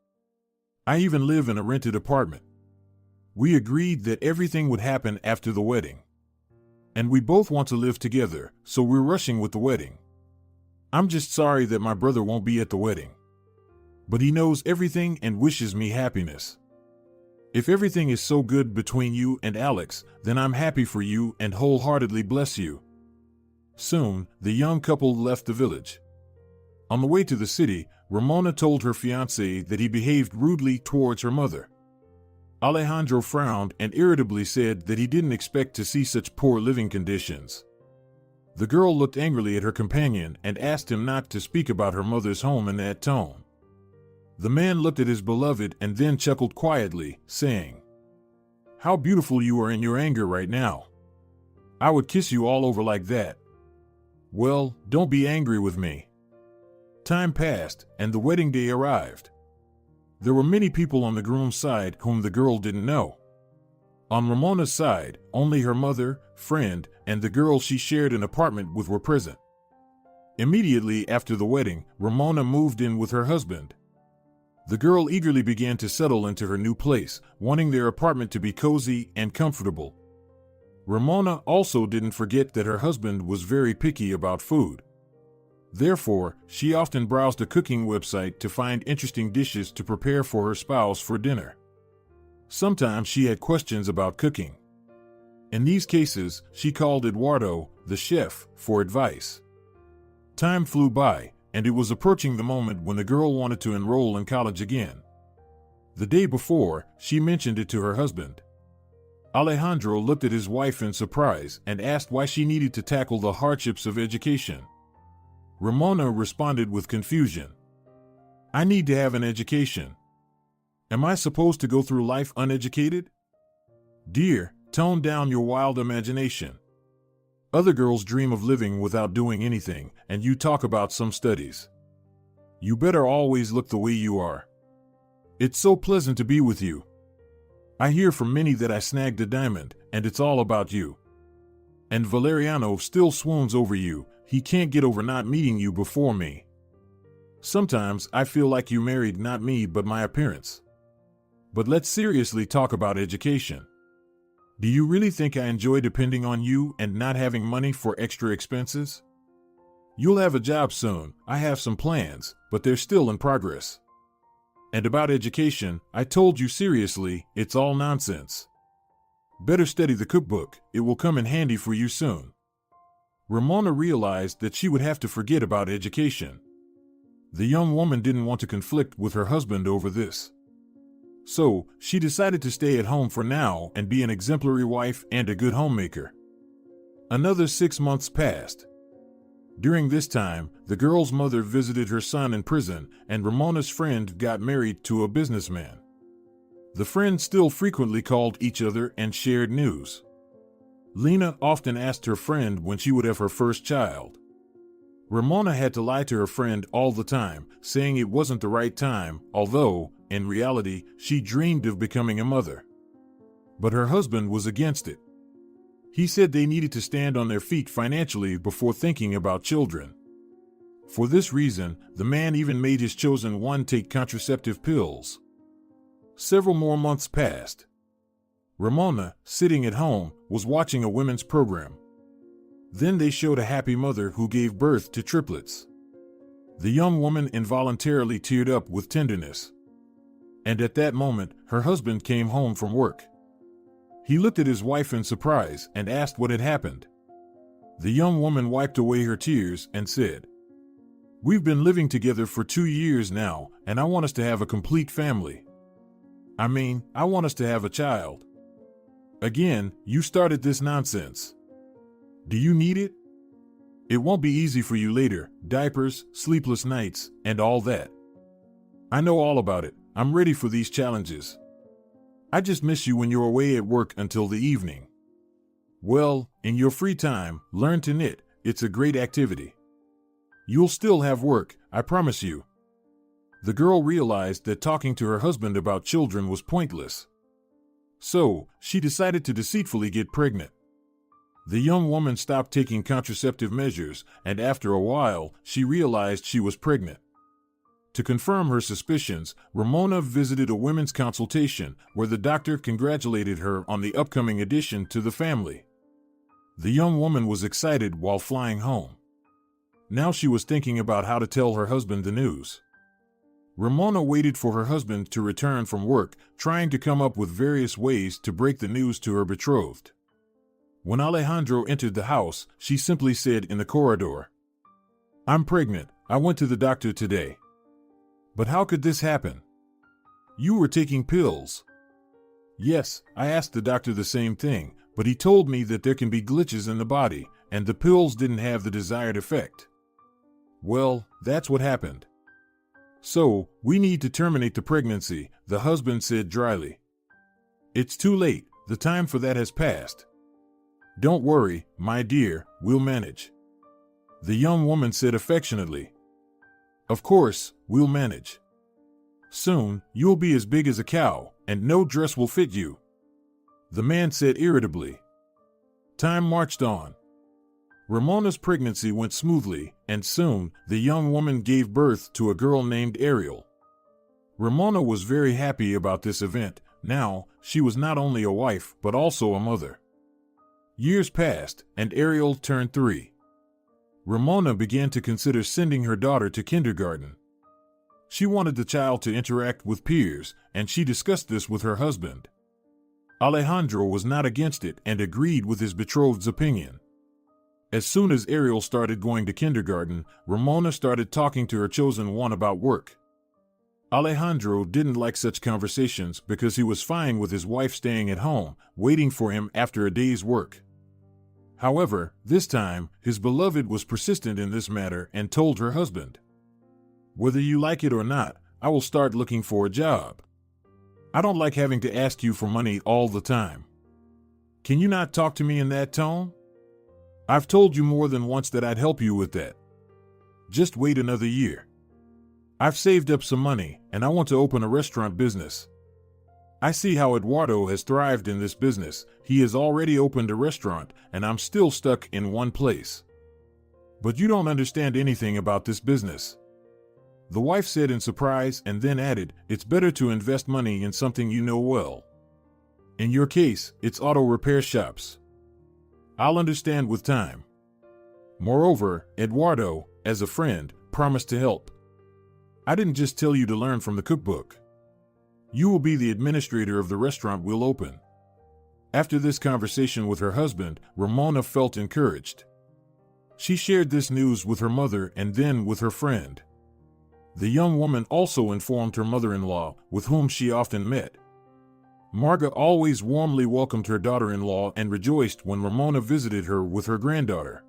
I even live in a rented apartment. We agreed that everything would happen after the wedding. And we both want to live together, so we're rushing with the wedding. I'm just sorry that my brother won't be at the wedding. But he knows everything and wishes me happiness. If everything is so good between you and Alex, then I'm happy for you and wholeheartedly bless you." Soon, the young couple left the village. On the way to the city, Ramona told her fiancé that he behaved rudely towards her mother. Alejandro frowned and irritably said that he didn't expect to see such poor living conditions. The girl looked angrily at her companion and asked him not to speak about her mother's home in that tone. The man looked at his beloved and then chuckled quietly, saying, "How beautiful you are in your anger right now. I would kiss you all over like that. Well, don't be angry with me." Time passed, and the wedding day arrived. There were many people on the groom's side whom the girl didn't know. On Ramona's side, only her mother, friend, and the girl she shared an apartment with were present. Immediately after the wedding, Ramona moved in with her husband. The girl eagerly began to settle into her new place, wanting their apartment to be cozy and comfortable. Ramona also didn't forget that her husband was very picky about food. Therefore, she often browsed a cooking website to find interesting dishes to prepare for her spouse for dinner. Sometimes she had questions about cooking. In these cases, she called Eduardo, the chef, for advice. Time flew by, and it was approaching the moment when the girl wanted to enroll in college again. The day before, she mentioned it to her husband. Alejandro looked at his wife in surprise and asked why she needed to tackle the hardships of education. Ramona responded with confusion. "I need to have an education. Am I supposed to go through life uneducated?" "Dear, tone down your wild imagination. Other girls dream of living without doing anything, and you talk about some studies. You better always look the way you are. It's so pleasant to be with you. I hear from many that I snagged a diamond, and it's all about you. And Valeriano still swoons over you. He can't get over not meeting you before me. Sometimes I feel like you married not me but my appearance. But let's seriously talk about education. Do you really think I enjoy depending on you and not having money for extra expenses? You'll have a job soon. I have some plans, but they're still in progress. And about education, I told you seriously, it's all nonsense. Better study the cookbook. It will come in handy for you soon." Ramona realized that she would have to forget about education. The young woman didn't want to conflict with her husband over this. So, she decided to stay at home for now and be an exemplary wife and a good homemaker. Another 6 months passed. During this time, the girl's mother visited her son in prison, and Ramona's friend got married to a businessman. The friends still frequently called each other and shared news. Lina often asked her friend when she would have her first child. Ramona had to lie to her friend all the time, saying it wasn't the right time, although, in reality, she dreamed of becoming a mother. But her husband was against it. He said they needed to stand on their feet financially before thinking about children. For this reason, the man even made his chosen one take contraceptive pills. Several more months passed. Ramona, sitting at home, was watching a women's program. Then they showed a happy mother who gave birth to triplets. The young woman involuntarily teared up with tenderness. And at that moment, her husband came home from work. He looked at his wife in surprise and asked what had happened. The young woman wiped away her tears and said, "We've been living together for 2 years now, and I want us to have a complete family. I want us to have a child. Again, you started this nonsense. Do you need it? It won't be easy for you later, diapers, sleepless nights, and all that. I know all about it. I'm ready for these challenges. I just miss you when you're away at work until the evening. Well, in your free time, learn to knit. It's a great activity. You'll still have work, I promise you." The girl realized that talking to her husband about children was pointless. So, she decided to deceitfully get pregnant. The young woman stopped taking contraceptive measures, and after a while, she realized she was pregnant. To confirm her suspicions, Ramona visited a women's consultation where the doctor congratulated her on the upcoming addition to the family. The young woman was excited while flying home. Now she was thinking about how to tell her husband the news. Ramona waited for her husband to return from work, trying to come up with various ways to break the news to her betrothed. When Alejandro entered the house, she simply said in the corridor, "I'm pregnant. I went to the doctor today." "But how could this happen? You were taking pills." "Yes, I asked the doctor the same thing, but he told me that there can be glitches in the body, and the pills didn't have the desired effect." "Well, that's what happened. So, we need to terminate the pregnancy," the husband said dryly. "It's too late. The time for that has passed." "Don't worry, my dear, we'll manage," the young woman said affectionately. "Of course, we'll manage. Soon, you'll be as big as a cow, and no dress will fit you," the man said irritably. Time marched on. Ramona's pregnancy went smoothly, and soon, the young woman gave birth to a girl named Ariel. Ramona was very happy about this event. Now, she was not only a wife, but also a mother. Years passed, and Ariel turned 3. Ramona began to consider sending her daughter to kindergarten. She wanted the child to interact with peers, and she discussed this with her husband. Alejandro was not against it and agreed with his betrothed's opinion. As soon as Ariel started going to kindergarten, Ramona started talking to her chosen one about work. Alejandro didn't like such conversations because he was fine with his wife staying at home, waiting for him after a day's work. However, this time, his beloved was persistent in this matter and told her husband, "Whether you like it or not, I will start looking for a job. I don't like having to ask you for money all the time. Can you not talk to me in that tone? I've told you more than once that I'd help you with that. Just wait another year. I've saved up some money, and I want to open a restaurant business. I see how Eduardo has thrived in this business. He has already opened a restaurant, and I'm still stuck in one place. But you don't understand anything about this business." The wife said in surprise and then added, "It's better to invest money in something you know well. In your case, it's auto repair shops. I'll understand with time." Moreover, Eduardo, as a friend, promised to help. "I didn't just tell you to learn from the cookbook. You will be the administrator of the restaurant we'll open." After this conversation with her husband, Ramona felt encouraged. She shared this news with her mother and then with her friend. The young woman also informed her mother-in-law, with whom she often met. Marga always warmly welcomed her daughter-in-law and rejoiced when Ramona visited her with her granddaughter.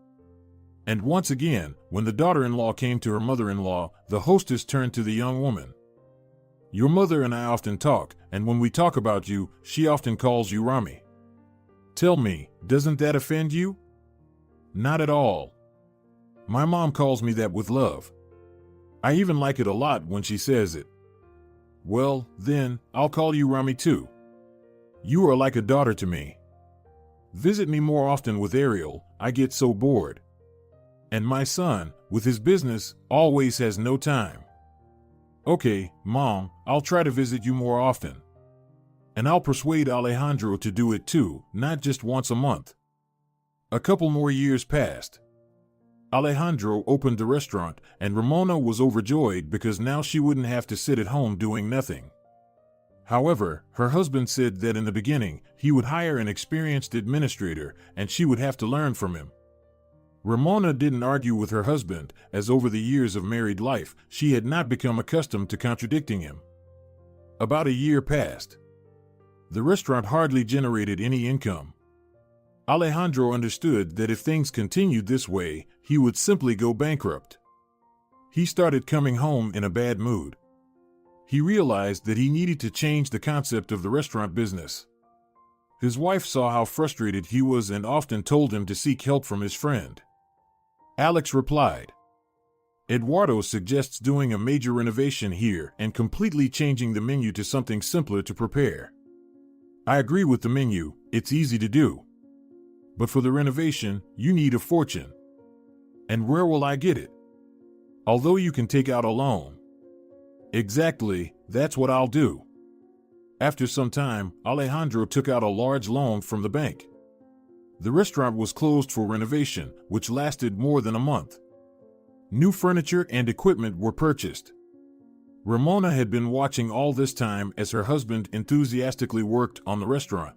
And once again, when the daughter-in-law came to her mother-in-law, the hostess turned to the young woman. "Your mother and I often talk, and when we talk about you, she often calls you Rami. Tell me, doesn't that offend you?" "Not at all. My mom calls me that with love. I even like it a lot when she says it." "Well, then, I'll call you Rami too. You are like a daughter to me. Visit me more often with Ariel, I get so bored. And my son, with his business, always has no time." "Okay, Mom, I'll try to visit you more often. And I'll persuade Alejandro to do it too, not just once a month." A couple more years passed. Alejandro opened the restaurant, and Ramona was overjoyed because now she wouldn't have to sit at home doing nothing. However, her husband said that in the beginning, he would hire an experienced administrator and she would have to learn from him. Ramona didn't argue with her husband, as over the years of married life, she had not become accustomed to contradicting him. About a year passed. The restaurant hardly generated any income. Alejandro understood that if things continued this way, he would simply go bankrupt. He started coming home in a bad mood. He realized that he needed to change the concept of the restaurant business. His wife saw how frustrated he was and often told him to seek help from his friend. Alex replied, "Eduardo suggests doing a major renovation here and completely changing the menu to something simpler to prepare. I agree with the menu, it's easy to do. But for the renovation, you need a fortune. And where will I get it? Although you can take out a loan." "Exactly, that's what I'll do." After some time, Alejandro took out a large loan from the bank. The restaurant was closed for renovation, which lasted more than a month. New furniture and equipment were purchased. Ramona had been watching all this time as her husband enthusiastically worked on the restaurant.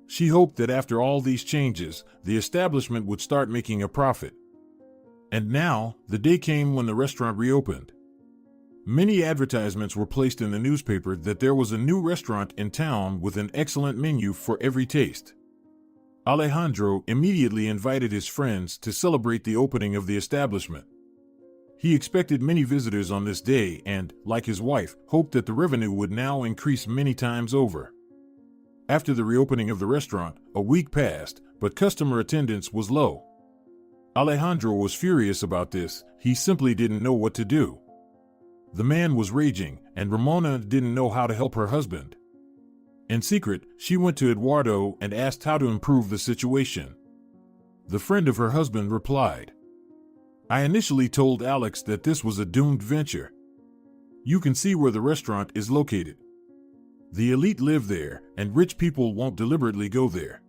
She hoped that after all these changes, the establishment would start making a profit. And now, the day came when the restaurant reopened. Many advertisements were placed in the newspaper that there was a new restaurant in town with an excellent menu for every taste. Alejandro immediately invited his friends to celebrate the opening of the establishment. He expected many visitors on this day and, like his wife, hoped that the revenue would now increase many times over. After the reopening of the restaurant, a week passed, but customer attendance was low. Alejandro was furious about this. He simply didn't know what to do. The man was raging, and Ramona didn't know how to help her husband. In secret, she went to Eduardo and asked how to improve the situation. The friend of her husband replied, "I initially told Alex that this was a doomed venture. You can see where the restaurant is located. The elite live there, and rich people won't deliberately go there.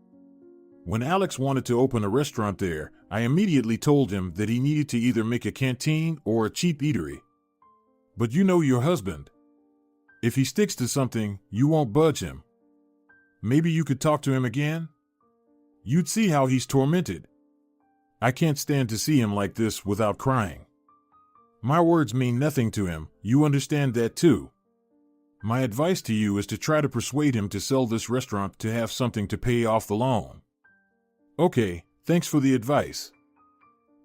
When Alex wanted to open a restaurant there, I immediately told him that he needed to either make a canteen or a cheap eatery. But you know your husband. If he sticks to something, you won't budge him. Maybe you could talk to him again? You'd see how he's tormented." I can't stand to see him like this without crying. My words mean nothing to him, you understand that too. My advice to you is to try to persuade him to sell this restaurant to have something to pay off the loan. Okay, thanks for the advice.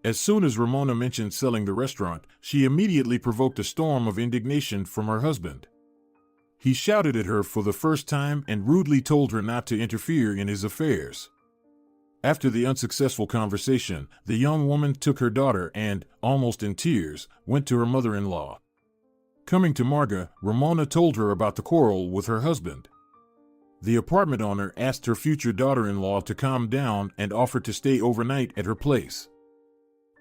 As soon as Ramona mentioned selling the restaurant, she immediately provoked a storm of indignation from her husband. He shouted at her for the first time and rudely told her not to interfere in his affairs. After the unsuccessful conversation, the young woman took her daughter and, almost in tears, went to her mother-in-law. Coming to Marga, Ramona told her about the quarrel with her husband. The apartment owner asked her future daughter-in-law to calm down and offered to stay overnight at her place.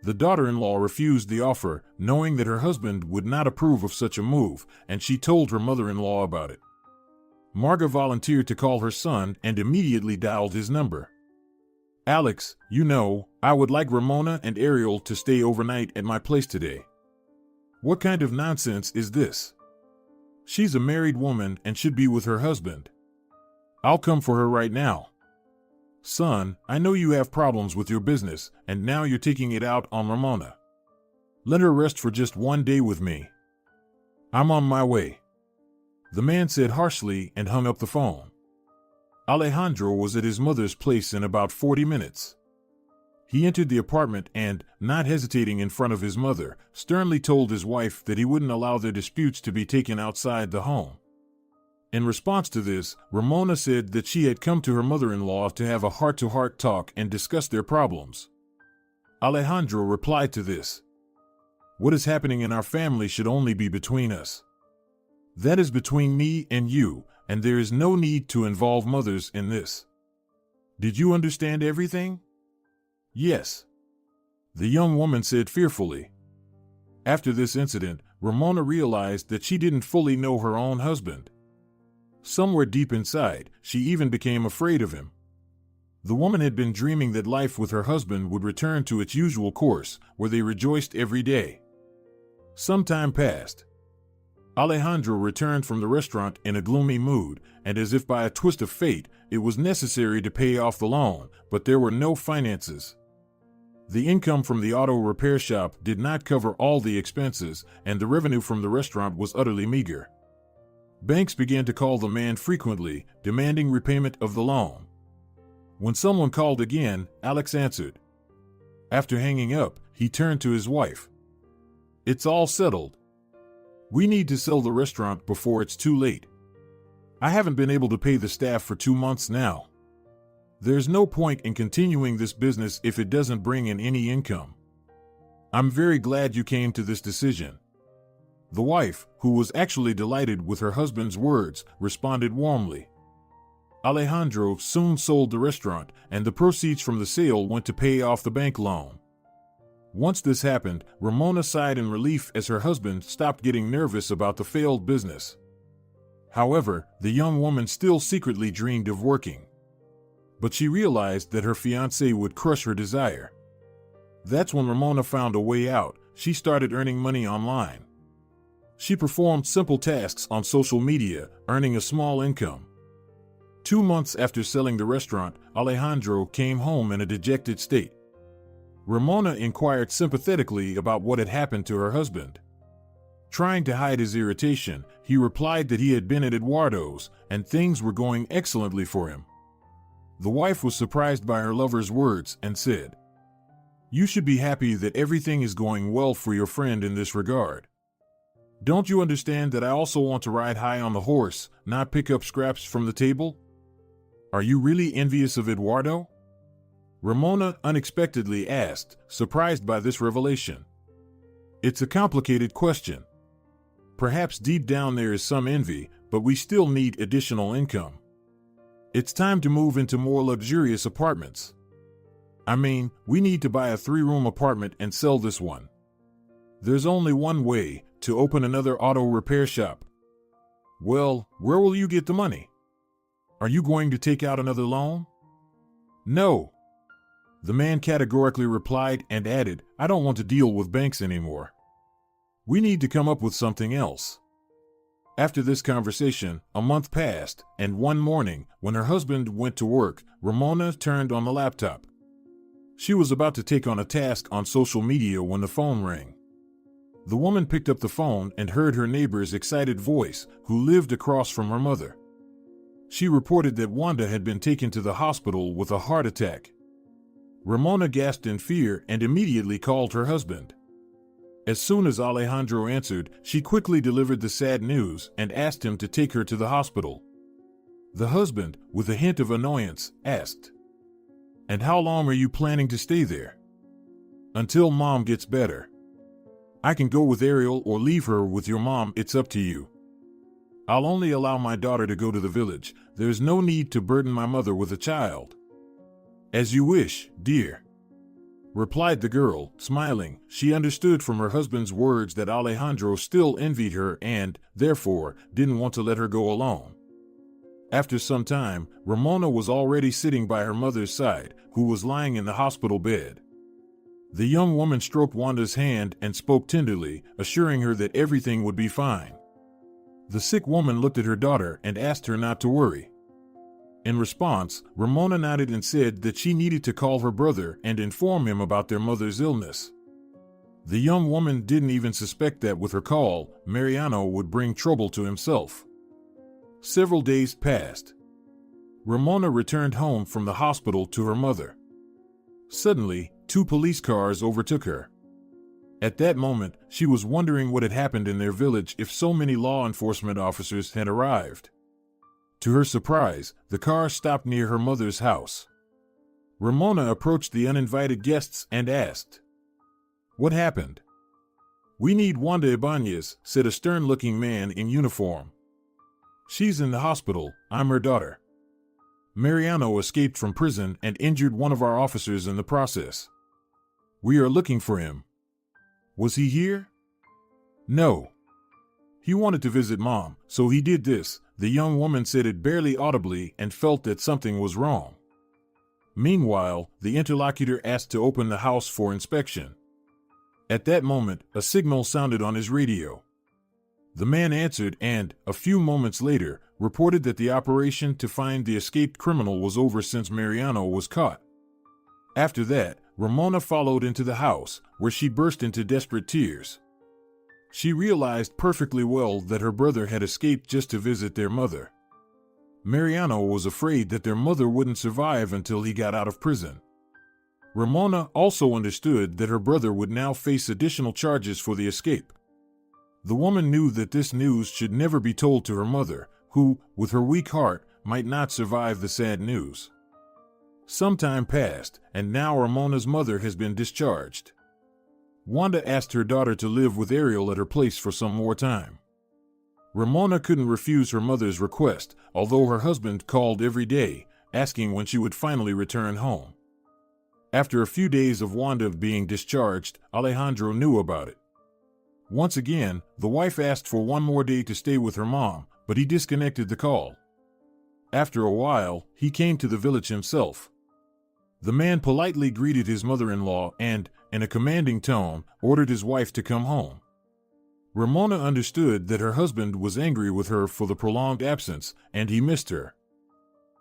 The daughter-in-law refused the offer, knowing that her husband would not approve of such a move, and she told her mother-in-law about it. Marga volunteered to call her son and immediately dialed his number. Alex, you know, I would like Ramona and Ariel to stay overnight at my place today. What kind of nonsense is this? She's a married woman and should be with her husband. I'll come for her right now. Son, I know you have problems with your business, and now you're taking it out on Ramona. Let her rest for just one day with me. I'm on my way. The man said harshly and hung up the phone. Alejandro was at his mother's place in about 40 minutes. He entered the apartment and, not hesitating in front of his mother, sternly told his wife that he wouldn't allow their disputes to be taken outside the home. In response to this, Ramona said that she had come to her mother-in-law to have a heart-to-heart talk and discuss their problems. Alejandro replied to this. What is happening in our family should only be between us. That is between me and you, and there is no need to involve mothers in this. Did you understand everything? Yes. The young woman said fearfully. After this incident, Ramona realized that she didn't fully know her own husband. Somewhere deep inside, she even became afraid of him. The woman had been dreaming that life with her husband would return to its usual course, where they rejoiced every day. Some time passed. Alejandro returned from the restaurant in a gloomy mood, and as if by a twist of fate, it was necessary to pay off the loan, but there were no finances. The income from the auto repair shop did not cover all the expenses, and the revenue from the restaurant was utterly meager. Banks began to call the man frequently, demanding repayment of the loan. When someone called again, Alex answered. After hanging up, he turned to his wife. It's all settled. We need to sell the restaurant before it's too late. I haven't been able to pay the staff for 2 months now. There's no point in continuing this business if it doesn't bring in any income. I'm very glad you came to this decision. The wife, who was actually delighted with her husband's words, responded warmly. Alejandro soon sold the restaurant, and the proceeds from the sale went to pay off the bank loan. Once this happened, Ramona sighed in relief as her husband stopped getting nervous about the failed business. However, the young woman still secretly dreamed of working. But she realized that her fiancé would crush her desire. That's when Ramona found a way out. She started earning money online. She performed simple tasks on social media, earning a small income. 2 months after selling the restaurant, Alejandro came home in a dejected state. Ramona inquired sympathetically about what had happened to her husband. Trying to hide his irritation, he replied that he had been at Eduardo's, and things were going excellently for him. The wife was surprised by her lover's words and said, "You should be happy that everything is going well for your friend in this regard. Don't you understand that I also want to ride high on the horse, not pick up scraps from the table? Are you really envious of Eduardo?" Ramona unexpectedly asked, surprised by this revelation. It's a complicated question. Perhaps deep down there is some envy, but we still need additional income. It's time to move into more luxurious apartments. I mean, we need to buy a 3-room apartment and sell this one. There's only one way, to open another auto repair shop. Well, where will you get the money? Are you going to take out another loan? No. The man categorically replied and added, I don't want to deal with banks anymore. We need to come up with something else. After this conversation, a month passed, and one morning, when her husband went to work, Ramona turned on the laptop. She was about to take on a task on social media when the phone rang. The woman picked up the phone and heard her neighbor's excited voice, who lived across from her mother. She reported that Wanda had been taken to the hospital with a heart attack. Ramona gasped in fear and immediately called her husband. As soon as Alejandro answered, she quickly delivered the sad news and asked him to take her to the hospital. The husband, with a hint of annoyance, asked, "And how long are you planning to stay there?" "Until Mom gets better. I can go with Ariel or leave her with your mom, it's up to you. I'll only allow my daughter to go to the village. There's no need to burden my mother with a child." "As you wish, dear," replied the girl, smiling. She understood from her husband's words that Alejandro still envied her and, therefore, didn't want to let her go alone. After some time, Ramona was already sitting by her mother's side, who was lying in the hospital bed. The young woman stroked Wanda's hand and spoke tenderly, assuring her that everything would be fine. The sick woman looked at her daughter and asked her not to worry. In response, Ramona nodded and said that she needed to call her brother and inform him about their mother's illness. The young woman didn't even suspect that with her call, Mariano would bring trouble to himself. Several days passed. Ramona returned home from the hospital to her mother. Suddenly, 2 police cars overtook her. At that moment, she was wondering what had happened in their village if so many law enforcement officers had arrived. To her surprise, the car stopped near her mother's house. Ramona approached the uninvited guests and asked, "What happened?" "We need Wanda Ibanez," said a stern-looking man in uniform. "She's in the hospital. I'm her daughter. Mariano escaped from prison and injured one of our officers in the process. We are looking for him." "Was he here?" "No. He wanted to visit Mom, so he did this." The young woman said it barely audibly and felt that something was wrong. Meanwhile, the interlocutor asked to open the house for inspection. At that moment, a signal sounded on his radio. The man answered and, a few moments later, reported that the operation to find the escaped criminal was over since Mariano was caught. After that, Ramona followed into the house, where she burst into desperate tears. She realized perfectly well that her brother had escaped just to visit their mother. Mariano was afraid that their mother wouldn't survive until he got out of prison. Ramona also understood that her brother would now face additional charges for the escape. The woman knew that this news should never be told to her mother, who, with her weak heart, might not survive the sad news. Some time passed, and now Ramona's mother has been discharged. Wanda asked her daughter to live with Ariel at her place for some more time. Ramona couldn't refuse her mother's request, although her husband called every day, asking when she would finally return home. After a few days of Wanda being discharged, Alejandro knew about it. Once again, the wife asked for one more day to stay with her mom, but he disconnected the call. After a while, he came to the village himself. The man politely greeted his mother-in-law and, in a commanding tone, ordered his wife to come home. Ramona understood that her husband was angry with her for the prolonged absence, and he missed her.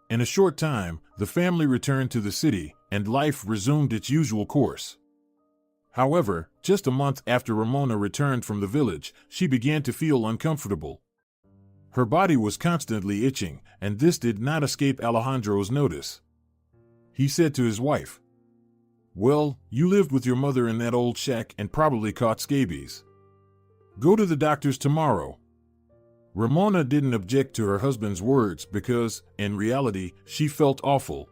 In a short time, the family returned to the city, and life resumed its usual course. However, just a month after Ramona returned from the village, she began to feel uncomfortable. Her body was constantly itching, and this did not escape Alejandro's notice. He said to his wife, "Well, you lived with your mother in that old shack and probably caught scabies. Go to the doctor's tomorrow." Ramona didn't object to her husband's words because, in reality, she felt awful.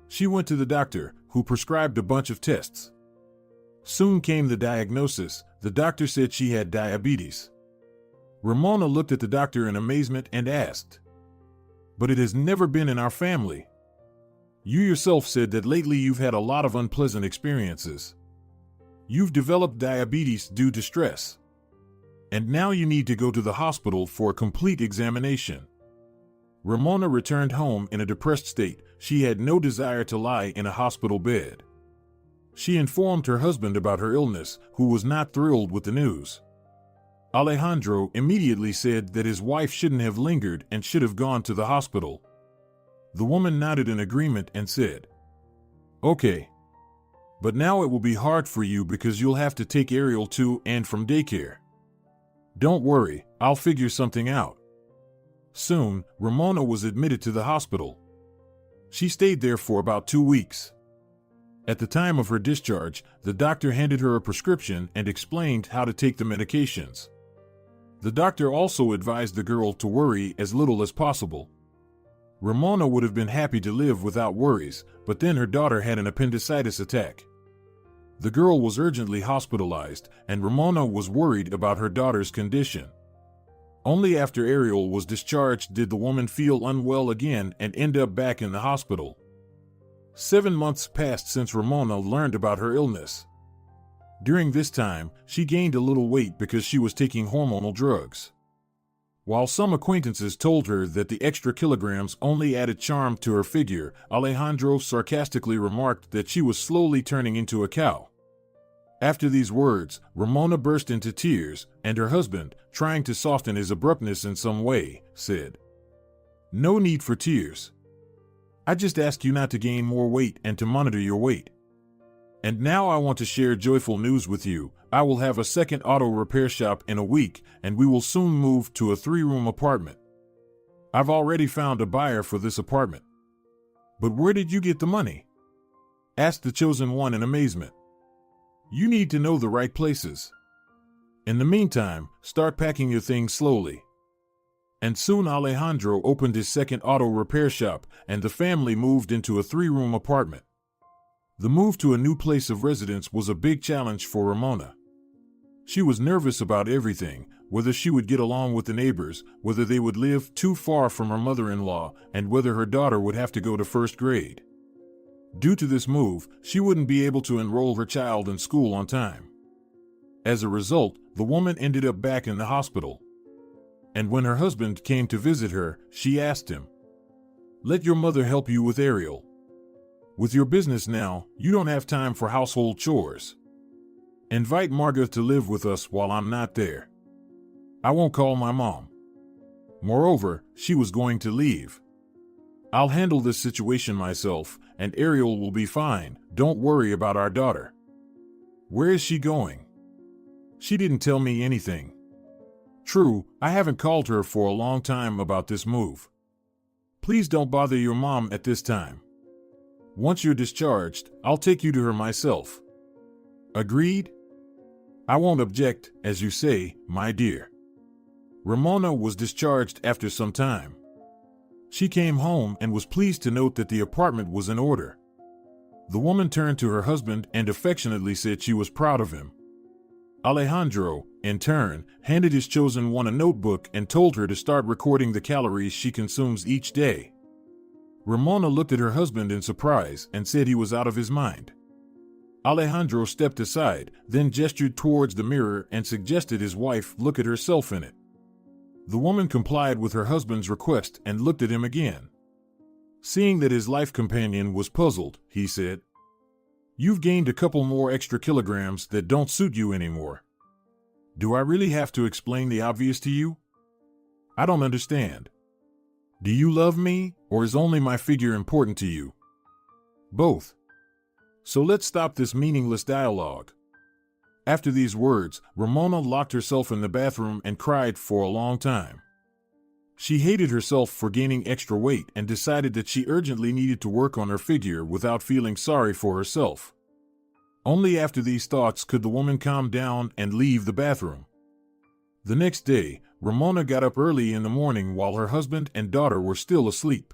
She went to the doctor, who prescribed a bunch of tests. Soon came the diagnosis. The doctor said she had diabetes. Ramona looked at the doctor in amazement and asked, "But it has never been in our family. You yourself said that lately you've had a lot of unpleasant experiences. You've developed diabetes due to stress. And now you need to go to the hospital for a complete examination." Ramona returned home in a depressed state. She had no desire to lie in a hospital bed. She informed her husband about her illness, who was not thrilled with the news. Alejandro immediately said that his wife shouldn't have lingered and should have gone to the hospital. The woman nodded in agreement and said, "Okay. But now it will be hard for you because you'll have to take Ariel to and from daycare. Don't worry, I'll figure something out. Soon, Ramona was admitted to the hospital. She stayed there for about 2 weeks. At the time of her discharge, the doctor handed her a prescription and explained how to take the medications. The doctor also advised the girl to worry as little as possible. Ramona would have been happy to live without worries, but then her daughter had an appendicitis attack. The girl was urgently hospitalized, and Ramona was worried about her daughter's condition. Only after Ariel was discharged did the woman feel unwell again and end up back in the hospital. 7 months passed since Ramona learned about her illness. During this time, she gained a little weight because she was taking hormonal drugs. While some acquaintances told her that the extra kilograms only added charm to her figure, Alejandro sarcastically remarked that she was slowly turning into a cow. After these words, Ramona burst into tears, and her husband, trying to soften his abruptness in some way, said, "No need for tears. I just ask you not to gain more weight and to monitor your weight. And now I want to share joyful news with you. I will have a second auto repair shop in a week, and we will soon move to a 3-room apartment. I've already found a buyer for this apartment." "But where did you get the money?" asked the chosen one in amazement. "You need to know the right places. In the meantime, start packing your things slowly." And soon Alejandro opened his second auto repair shop, and the family moved into a 3-room apartment. The move to a new place of residence was a big challenge for Ramona. She was nervous about everything, whether she would get along with the neighbors, whether they would live too far from her mother-in-law, and whether her daughter would have to go to 1st grade. Due to this move, she wouldn't be able to enroll her child in school on time. As a result, the woman ended up back in the hospital. And when her husband came to visit her, she asked him, "Let your mother help you with Ariel. With your business now, you don't have time for household chores. Invite Marga to live with us while I'm not there. I won't call my mom. Moreover, she was going to leave. I'll handle this situation myself, and Ariel will be fine. Don't worry about our daughter." "Where is she going?" "She didn't tell me anything." "True, I haven't called her for a long time about this move. Please don't bother your mom at this time. Once you're discharged, I'll take you to her myself." "Agreed?" "I won't object, as you say, my dear." Ramona was discharged after some time. She came home and was pleased to note that the apartment was in order. The woman turned to her husband and affectionately said she was proud of him. Alejandro, in turn, handed his chosen one a notebook and told her to start recording the calories she consumes each day. Ramona looked at her husband in surprise and said he was out of his mind. Alejandro stepped aside, then gestured towards the mirror and suggested his wife look at herself in it. The woman complied with her husband's request and looked at him again. Seeing that his life companion was puzzled, he said, "You've gained a couple more extra kilograms that don't suit you anymore. Do I really have to explain the obvious to you? I don't understand. Do you love me, or is only my figure important to you?" "Both. So let's stop this meaningless dialogue." After these words, Ramona locked herself in the bathroom and cried for a long time. She hated herself for gaining extra weight and decided that she urgently needed to work on her figure without feeling sorry for herself. Only after these thoughts could the woman calm down and leave the bathroom. The next day, Ramona got up early in the morning while her husband and daughter were still asleep.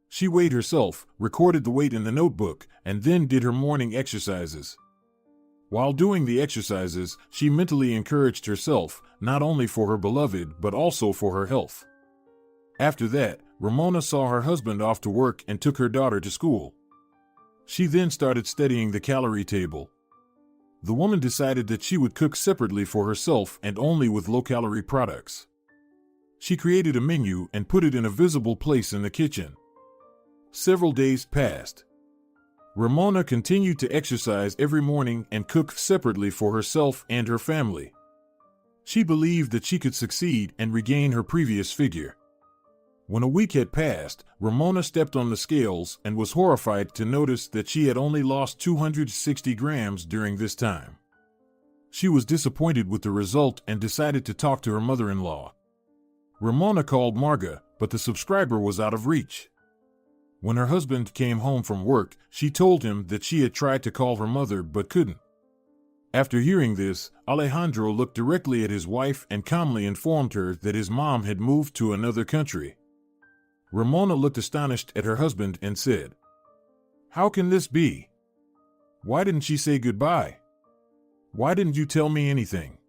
She weighed herself, recorded the weight in the notebook, and then did her morning exercises. While doing the exercises, she mentally encouraged herself, not only for her beloved but also for her health. After that, Ramona saw her husband off to work and took her daughter to school. She then started studying the calorie table. The woman decided that she would cook separately for herself and only with low-calorie products. She created a menu and put it in a visible place in the kitchen. Several days passed. Ramona continued to exercise every morning and cook separately for herself and her family. She believed that she could succeed and regain her previous figure. When a week had passed, Ramona stepped on the scales and was horrified to notice that she had only lost 260 grams during this time. She was disappointed with the result and decided to talk to her mother-in-law. Ramona called Marga, but the subscriber was out of reach. When her husband came home from work, she told him that she had tried to call her mother but couldn't. After hearing this, Alejandro looked directly at his wife and calmly informed her that his mom had moved to another country. Ramona looked astonished at her husband and said, "How can this be? Why didn't she say goodbye? Why didn't you tell me anything?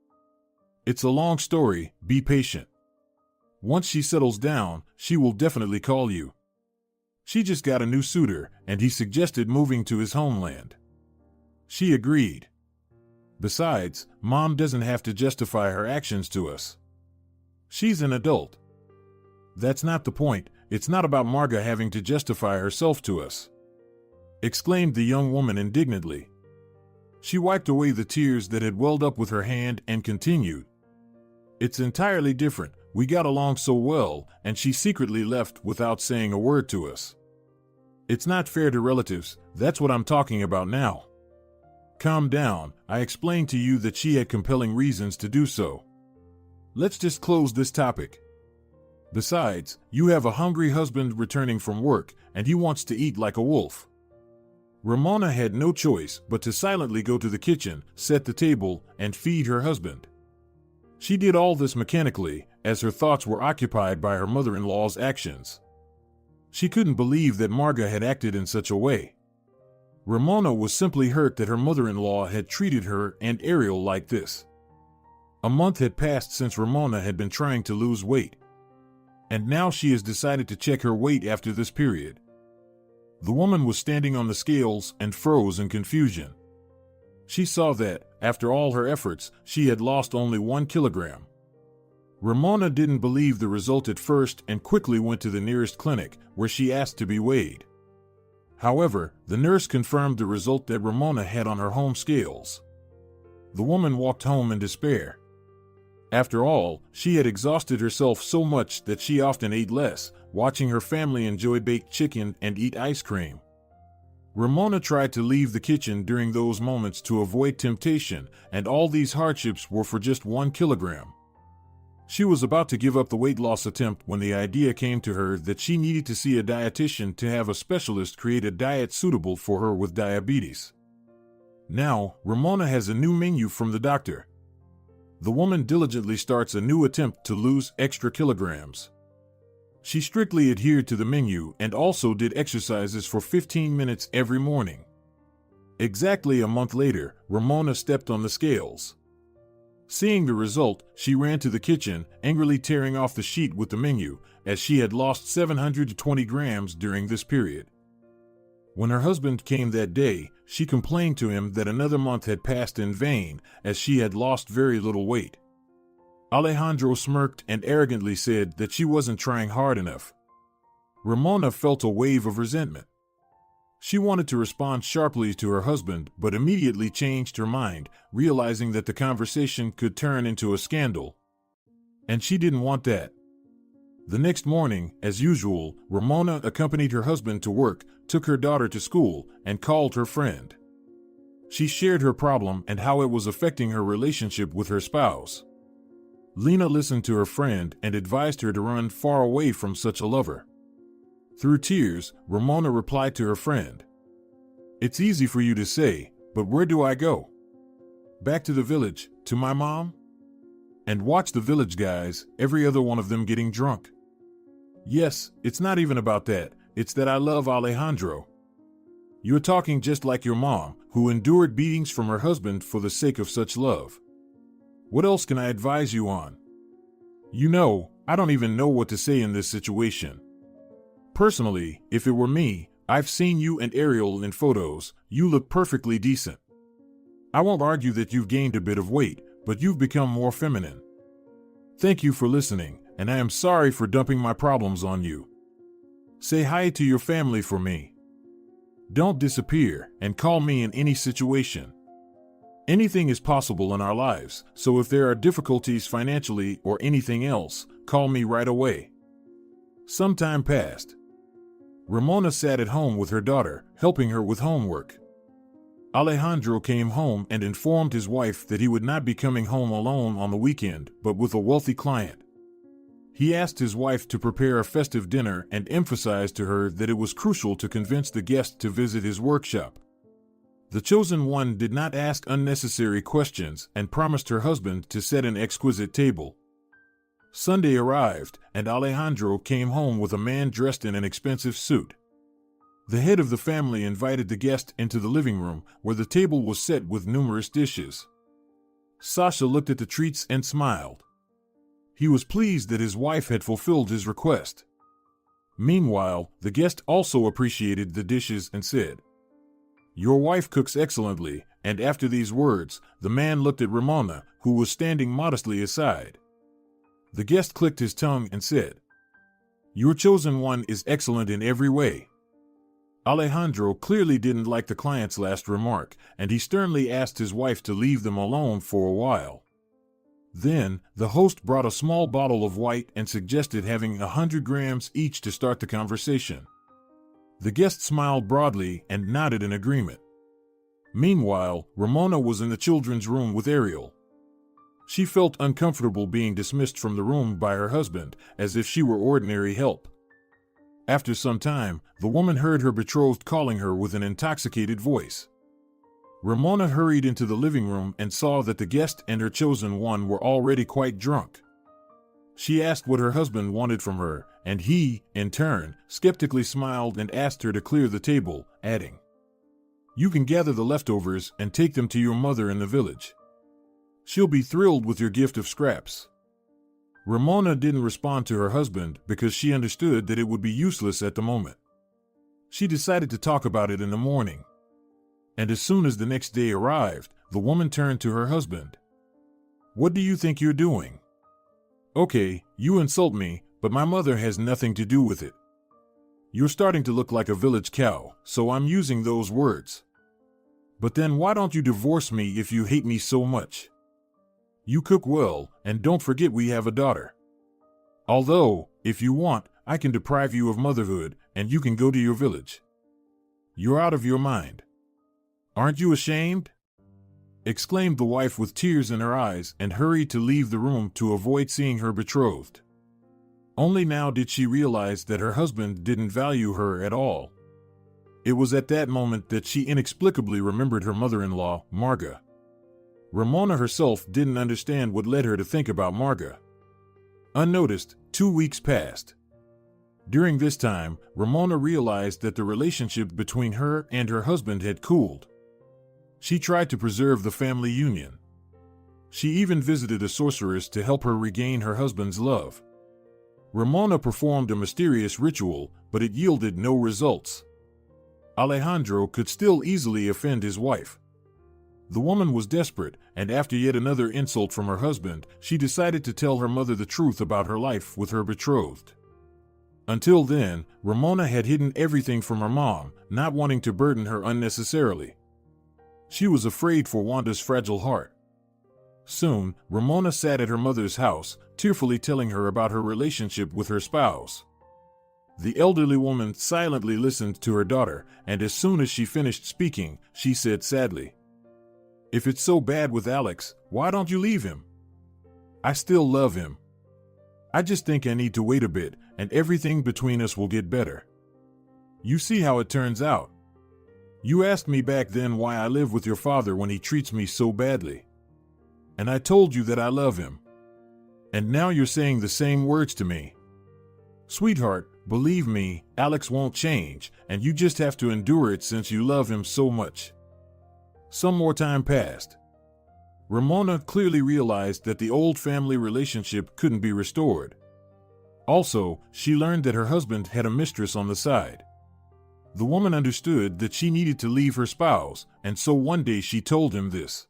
It's a long story, be patient. Once she settles down, she will definitely call you. She just got a new suitor, and he suggested moving to his homeland." She agreed. Besides, Mom doesn't have to justify her actions to us. She's an adult. That's not the point. It's not about Marga having to justify herself to us, exclaimed the young woman indignantly. She wiped away the tears that had welled up with her hand and continued, "It's entirely different. We got along so well, and she secretly left without saying a word to us. It's not fair to relatives. That's what I'm talking about now. Calm down. I explained to you that she had compelling reasons to do so. Let's just close this topic. Besides, you have a hungry husband returning from work, and he wants to eat like a wolf." Ramona had no choice but to silently go to the kitchen, set the table, and feed her husband. She did all this mechanically, as her thoughts were occupied by her mother-in-law's actions. She couldn't believe that Marga had acted in such a way. Ramona was simply hurt that her mother-in-law had treated her and Ariel like this. A month had passed since Ramona had been trying to lose weight, and now she has decided to check her weight after this period. The woman was standing on the scales and froze in confusion. She saw that, after all her efforts, she had lost only 1 kilogram. Ramona didn't believe the result at first and quickly went to the nearest clinic, where she asked to be weighed. However, the nurse confirmed the result that Ramona had on her home scales. The woman walked home in despair. After all, she had exhausted herself so much that she often ate less, watching her family enjoy baked chicken and eat ice cream. Ramona tried to leave the kitchen during those moments to avoid temptation, and all these hardships were for just 1 kilogram. She was about to give up the weight loss attempt when the idea came to her that she needed to see a dietitian to have a specialist create a diet suitable for her with diabetes. Now, Ramona has a new menu from the doctor. The woman diligently starts a new attempt to lose extra kilograms. She strictly adhered to the menu and also did exercises for 15 minutes every morning. Exactly a month later, Ramona stepped on the scales. Seeing the result, she ran to the kitchen, angrily tearing off the sheet with the menu, as she had lost 720 grams during this period. When her husband came that day, she complained to him that another month had passed in vain, as she had lost very little weight. Alejandro smirked and arrogantly said that she wasn't trying hard enough. Ramona felt a wave of resentment. She wanted to respond sharply to her husband, but immediately changed her mind, realizing that the conversation could turn into a scandal. And she didn't want that. The next morning, as usual, Ramona accompanied her husband to work, took her daughter to school, and called her friend. She shared her problem and how it was affecting her relationship with her spouse. Lina listened to her friend and advised her to run far away from such a lover. Through tears, Ramona replied to her friend, "It's easy for you to say, but where do I go? Back to the village, to my mom? And watch the village guys, every other one of them getting drunk. Yes, it's not even about that, it's that I love Alejandro. You're talking just like your mom, who endured beatings from her husband for the sake of such love. What else can I advise you on? You know, I don't even know what to say in this situation. Personally, if it were me, I've seen you and Ariel in photos, you look perfectly decent. I won't argue that you've gained a bit of weight, but you've become more feminine. Thank you for listening, and I am sorry for dumping my problems on you. Say hi to your family for me. Don't disappear, and call me in any situation. Anything is possible in our lives, so if there are difficulties financially or anything else, call me right away. Some time passed. Ramona sat at home with her daughter, helping her with homework. Alejandro came home and informed his wife that he would not be coming home alone on the weekend, but with a wealthy client. He asked his wife to prepare a festive dinner and emphasized to her that it was crucial to convince the guest to visit his workshop. The chosen one did not ask unnecessary questions and promised her husband to set an exquisite table. Sunday arrived, and Alejandro came home with a man dressed in an expensive suit. The head of the family invited the guest into the living room, where the table was set with numerous dishes. Sasha looked at the treats and smiled. He was pleased that his wife had fulfilled his request. Meanwhile, the guest also appreciated the dishes and said, "Your wife cooks excellently," and after these words, the man looked at Ramona, who was standing modestly aside. The guest clicked his tongue and said, "Your chosen one is excellent in every way." Alejandro clearly didn't like the client's last remark, and he sternly asked his wife to leave them alone for a while. Then, the host brought a small bottle of white and suggested having 100 grams each to start the conversation. The guest smiled broadly and nodded in agreement. Meanwhile, Ramona was in the children's room with Ariel. She felt uncomfortable being dismissed from the room by her husband, as if she were ordinary help. After some time, the woman heard her betrothed calling her with an intoxicated voice. Ramona hurried into the living room and saw that the guest and her chosen one were already quite drunk. She asked what her husband wanted from her, and he, in turn, skeptically smiled and asked her to clear the table, adding, "You can gather the leftovers and take them to your mother in the village. She'll be thrilled with your gift of scraps." Ramona didn't respond to her husband because she understood that it would be useless at the moment. She decided to talk about it in the morning. And as soon as the next day arrived, the woman turned to her husband. "What do you think you're doing? Okay, you insult me, but my mother has nothing to do with it. You're starting to look like a village cow, so I'm using those words. But then why don't you divorce me if you hate me so much? You cook well, and don't forget we have a daughter. Although, if you want, I can deprive you of motherhood, and you can go to your village. You're out of your mind. Aren't you ashamed?" exclaimed the wife with tears in her eyes and hurried to leave the room to avoid seeing her betrothed. Only now did she realize that her husband didn't value her at all. It was at that moment that she inexplicably remembered her mother-in-law, Marga. Ramona herself didn't understand what led her to think about Marga. Unnoticed, 2 weeks passed. During this time, Ramona realized that the relationship between her and her husband had cooled. She tried to preserve the family union. She even visited a sorceress to help her regain her husband's love. Ramona performed a mysterious ritual, but it yielded no results. Alejandro could still easily offend his wife. The woman was desperate, and after yet another insult from her husband, she decided to tell her mother the truth about her life with her betrothed. Until then, Ramona had hidden everything from her mom, not wanting to burden her unnecessarily. She was afraid for Wanda's fragile heart. Soon, Ramona sat at her mother's house, tearfully telling her about her relationship with her spouse. The elderly woman silently listened to her daughter, and as soon as she finished speaking, she said sadly, "If it's so bad with Alex, why don't you leave him? I still love him. I just think I need to wait a bit, and everything between us will get better. You see how it turns out. You asked me back then why I live with your father when he treats me so badly. And I told you that I love him. And now you're saying the same words to me. Sweetheart, believe me, Alex won't change, and you just have to endure it since you love him so much." Some more time passed. Ramona clearly realized that the old family relationship couldn't be restored. Also, she learned that her husband had a mistress on the side. The woman understood that she needed to leave her spouse, and so one day she told him this.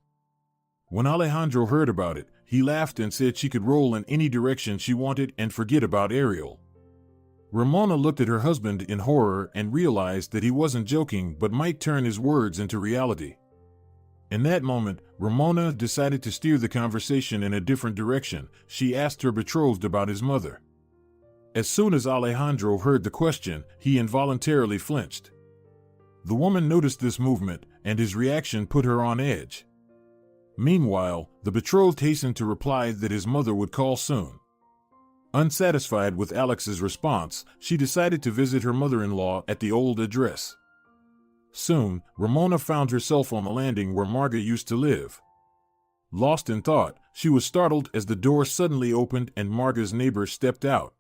When Alejandro heard about it, he laughed and said she could roll in any direction she wanted and forget about Ariel. Ramona looked at her husband in horror and realized that he wasn't joking but might turn his words into reality. In that moment, Ramona decided to steer the conversation in a different direction. She asked her betrothed about his mother. As soon as Alejandro heard the question, he involuntarily flinched. The woman noticed this movement, and his reaction put her on edge. Meanwhile, the betrothed hastened to reply that his mother would call soon. Unsatisfied with Alex's response, she decided to visit her mother-in-law at the old address. Soon, Ramona found herself on the landing where Marga used to live. Lost in thought, she was startled as the door suddenly opened and Marga's neighbor stepped out.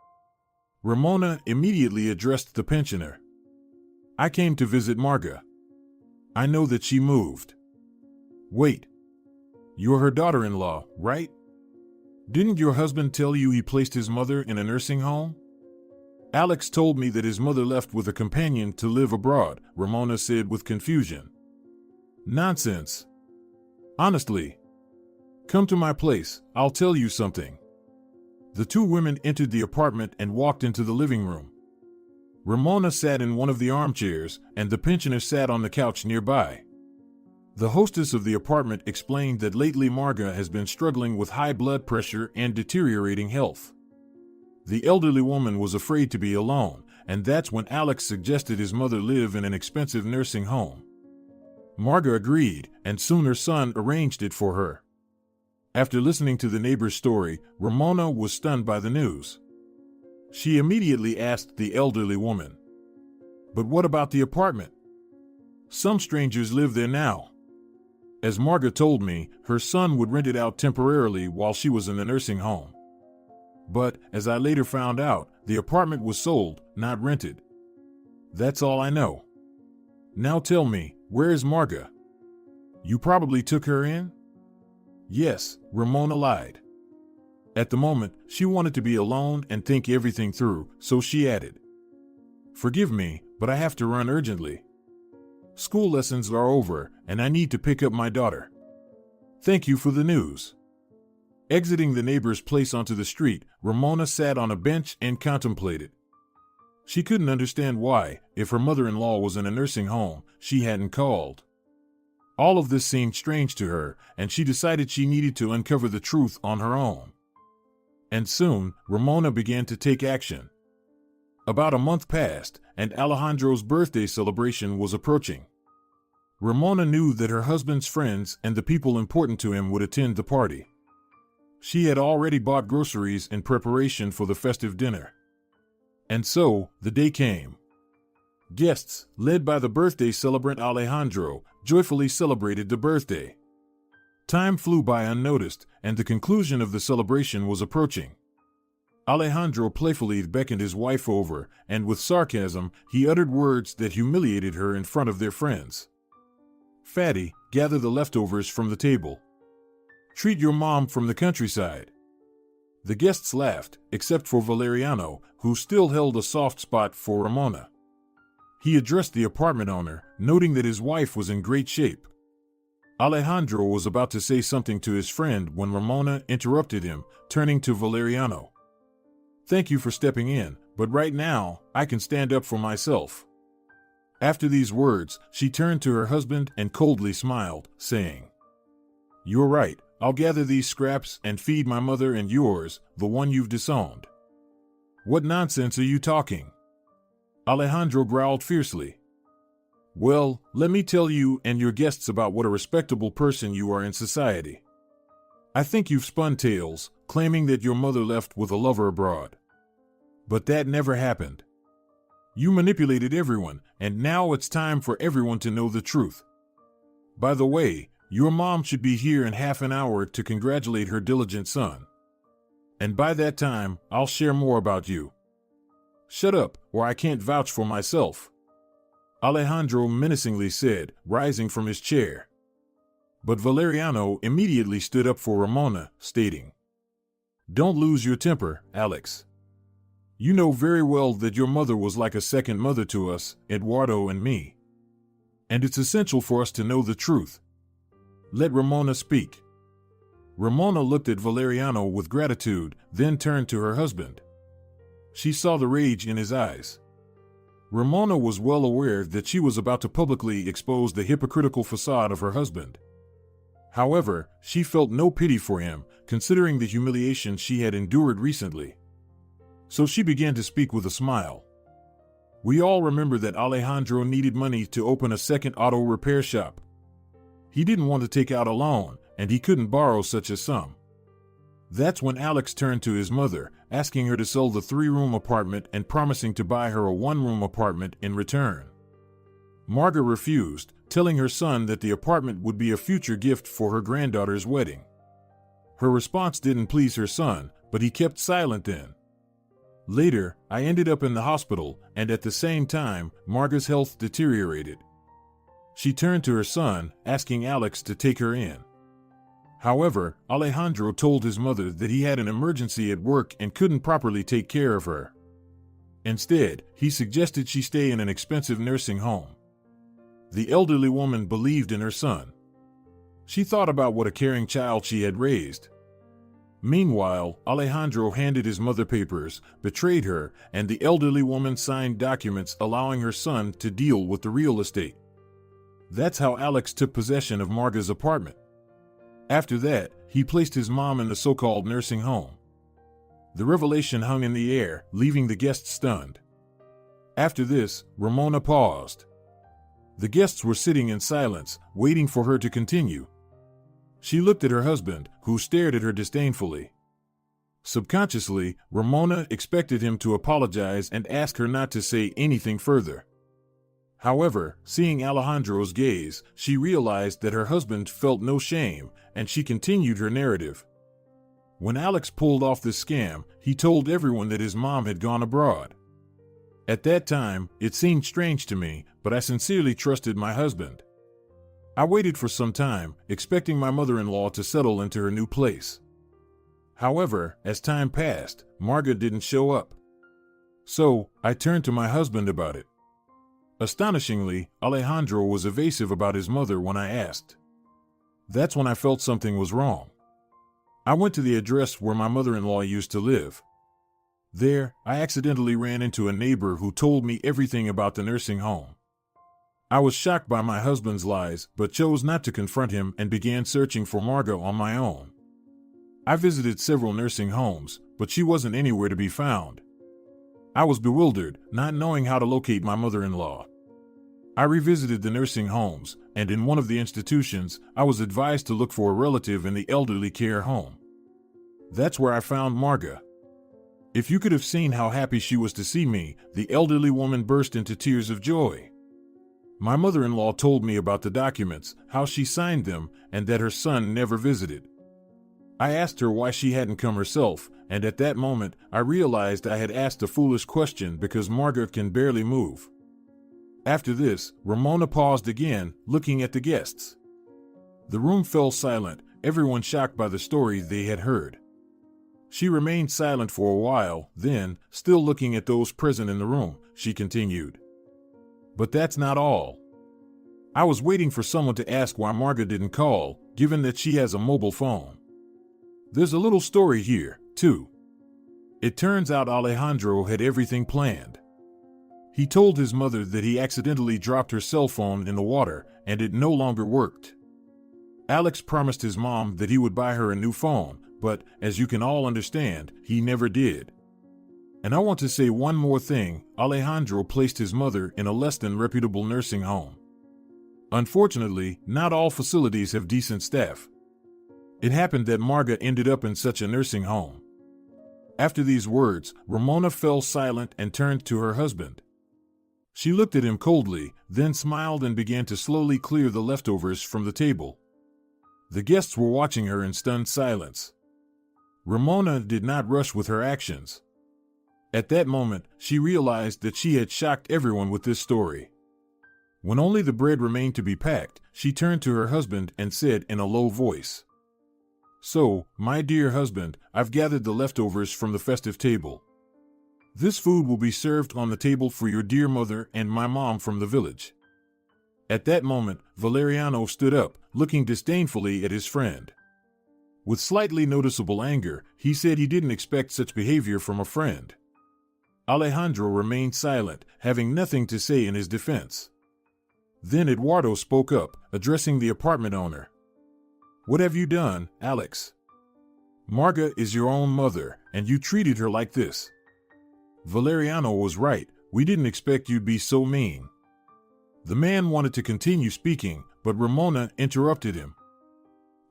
Ramona immediately addressed the pensioner. "I came to visit Marga. I know that she moved." "Wait. You're her daughter-in-law, right? Didn't your husband tell you he placed his mother in a nursing home?" "Alex told me that his mother left with a companion to live abroad," Ramona said with confusion. "Nonsense. Honestly. Come to my place, I'll tell you something." The two women entered the apartment and walked into the living room. Ramona sat in one of the armchairs, and the pensioner sat on the couch nearby. The hostess of the apartment explained that lately Marga has been struggling with high blood pressure and deteriorating health. The elderly woman was afraid to be alone, and that's when Alex suggested his mother live in an expensive nursing home. Marga agreed, and soon her son arranged it for her. After listening to the neighbor's story, Ramona was stunned by the news. She immediately asked the elderly woman, "But what about the apartment? Some strangers live there now." As Marga told me, her son would rent it out temporarily while she was in the nursing home. But, as I later found out, the apartment was sold, not rented. That's all I know. Now tell me, where is Marga? You probably took her in? Yes, Ramona lied. At the moment, she wanted to be alone and think everything through, so she added, "Forgive me, but I have to run urgently. School lessons are over, and I need to pick up my daughter. Thank you for the news." Exiting the neighbor's place onto the street, Ramona sat on a bench and contemplated. She couldn't understand why, if her mother-in-law was in a nursing home, she hadn't called. All of this seemed strange to her, and she decided she needed to uncover the truth on her own. And soon, Ramona began to take action. About a month passed, and Alejandro's birthday celebration was approaching. Ramona knew that her husband's friends and the people important to him would attend the party. She had already bought groceries in preparation for the festive dinner. And so, the day came. Guests, led by the birthday celebrant Alejandro, joyfully celebrated the birthday. Time flew by unnoticed, and the conclusion of the celebration was approaching. Alejandro playfully beckoned his wife over, and with sarcasm, he uttered words that humiliated her in front of their friends. "Fatty, gather the leftovers from the table. Treat your mom from the countryside." The guests laughed, except for Valeriano, who still held a soft spot for Ramona. He addressed the apartment owner, noting that his wife was in great shape. Alejandro was about to say something to his friend when Ramona interrupted him, turning to Valeriano. "Thank you for stepping in, but right now, I can stand up for myself." After these words, she turned to her husband and coldly smiled, saying, "You're right, I'll gather these scraps and feed my mother and yours, the one you've disowned." "What nonsense are you talking?" Alejandro growled fiercely. "Well, let me tell you and your guests about what a respectable person you are in society. I think you've spun tales, claiming that your mother left with a lover abroad. But that never happened. You manipulated everyone, and now it's time for everyone to know the truth. By the way, your mom should be here in half an hour to congratulate her diligent son. And by that time, I'll share more about you. Shut up, or I can't vouch for myself," Alejandro menacingly said, rising from his chair. But Valeriano immediately stood up for Ramona, stating, "Don't lose your temper, Alex. You know very well that your mother was like a second mother to us, Eduardo and me. And it's essential for us to know the truth. Let Ramona speak." Ramona looked at Valeriano with gratitude, then turned to her husband. She saw the rage in his eyes. Ramona was well aware that she was about to publicly expose the hypocritical facade of her husband. However, she felt no pity for him, considering the humiliation she had endured recently. So she began to speak with a smile. We all remember that Alejandro needed money to open a second auto repair shop. He didn't want to take out a loan, and he couldn't borrow such a sum. That's when Alex turned to his mother, asking her to sell the 3-room apartment and promising to buy her a 1-room apartment in return. Marga refused, telling her son that the apartment would be a future gift for her granddaughter's wedding. Her response didn't please her son, but he kept silent then. Later, I ended up in the hospital, and at the same time, Marga's health deteriorated. She turned to her son, asking Alex to take her in. However, Alejandro told his mother that he had an emergency at work and couldn't properly take care of her. Instead, he suggested she stay in an expensive nursing home. The elderly woman believed in her son. She thought about what a caring child she had raised. Meanwhile, Alejandro handed his mother papers, betrayed her, and the elderly woman signed documents allowing her son to deal with the real estate. That's how Alex took possession of Marga's apartment. After that, he placed his mom in the so-called nursing home. The revelation hung in the air, leaving the guests stunned. After this, Ramona paused. The guests were sitting in silence, waiting for her to continue. She looked at her husband, who stared at her disdainfully. Subconsciously, Ramona expected him to apologize and ask her not to say anything further. However, seeing Alejandro's gaze, she realized that her husband felt no shame, and she continued her narrative. When Alex pulled off this scam, he told everyone that his mom had gone abroad. At that time, it seemed strange to me, but I sincerely trusted my husband. I waited for some time, expecting my mother-in-law to settle into her new place. However, as time passed, Marga didn't show up. So, I turned to my husband about it. Astonishingly, Alejandro was evasive about his mother when I asked. That's when I felt something was wrong. I went to the address where my mother-in-law used to live. There, I accidentally ran into a neighbor who told me everything about the nursing home. I was shocked by my husband's lies, but chose not to confront him and began searching for Marga on my own. I visited several nursing homes, but she wasn't anywhere to be found. I was bewildered, not knowing how to locate my mother-in-law. I revisited the nursing homes, and in one of the institutions, I was advised to look for a relative in the elderly care home. That's where I found Marga. If you could have seen how happy she was to see me, the elderly woman burst into tears of joy. My mother-in-law told me about the documents, how she signed them, and that her son never visited. I asked her why she hadn't come herself, and at that moment, I realized I had asked a foolish question because Marga can barely move. After this, Ramona paused again, looking at the guests. The room fell silent, everyone shocked by the story they had heard. She remained silent for a while, then, still looking at those present in the room, she continued. But that's not all. I was waiting for someone to ask why Marga didn't call, given that she has a mobile phone. There's a little story here, too. It turns out Alejandro had everything planned. He told his mother that he accidentally dropped her cell phone in the water, and it no longer worked. Alex promised his mom that he would buy her a new phone, but, as you can all understand, he never did. And I want to say one more thing, Alejandro placed his mother in a less than reputable nursing home. Unfortunately, not all facilities have decent staff. It happened that Marga ended up in such a nursing home. After these words, Ramona fell silent and turned to her husband. She looked at him coldly, then smiled and began to slowly clear the leftovers from the table. The guests were watching her in stunned silence. Ramona did not rush with her actions. At that moment, she realized that she had shocked everyone with this story. When only the bread remained to be packed, she turned to her husband and said in a low voice, "So, my dear husband, I've gathered the leftovers from the festive table. This food will be served on the table for your dear mother and my mom from the village." At that moment, Valeriano stood up, looking disdainfully at his friend. With slightly noticeable anger, he said he didn't expect such behavior from a friend. Alejandro remained silent, having nothing to say in his defense. Then Eduardo spoke up, addressing the apartment owner. "What have you done, Alex? Marga is your own mother, and you treated her like this. Valeriano was right. We didn't expect you'd be so mean. The man wanted to continue speaking, but Ramona interrupted him.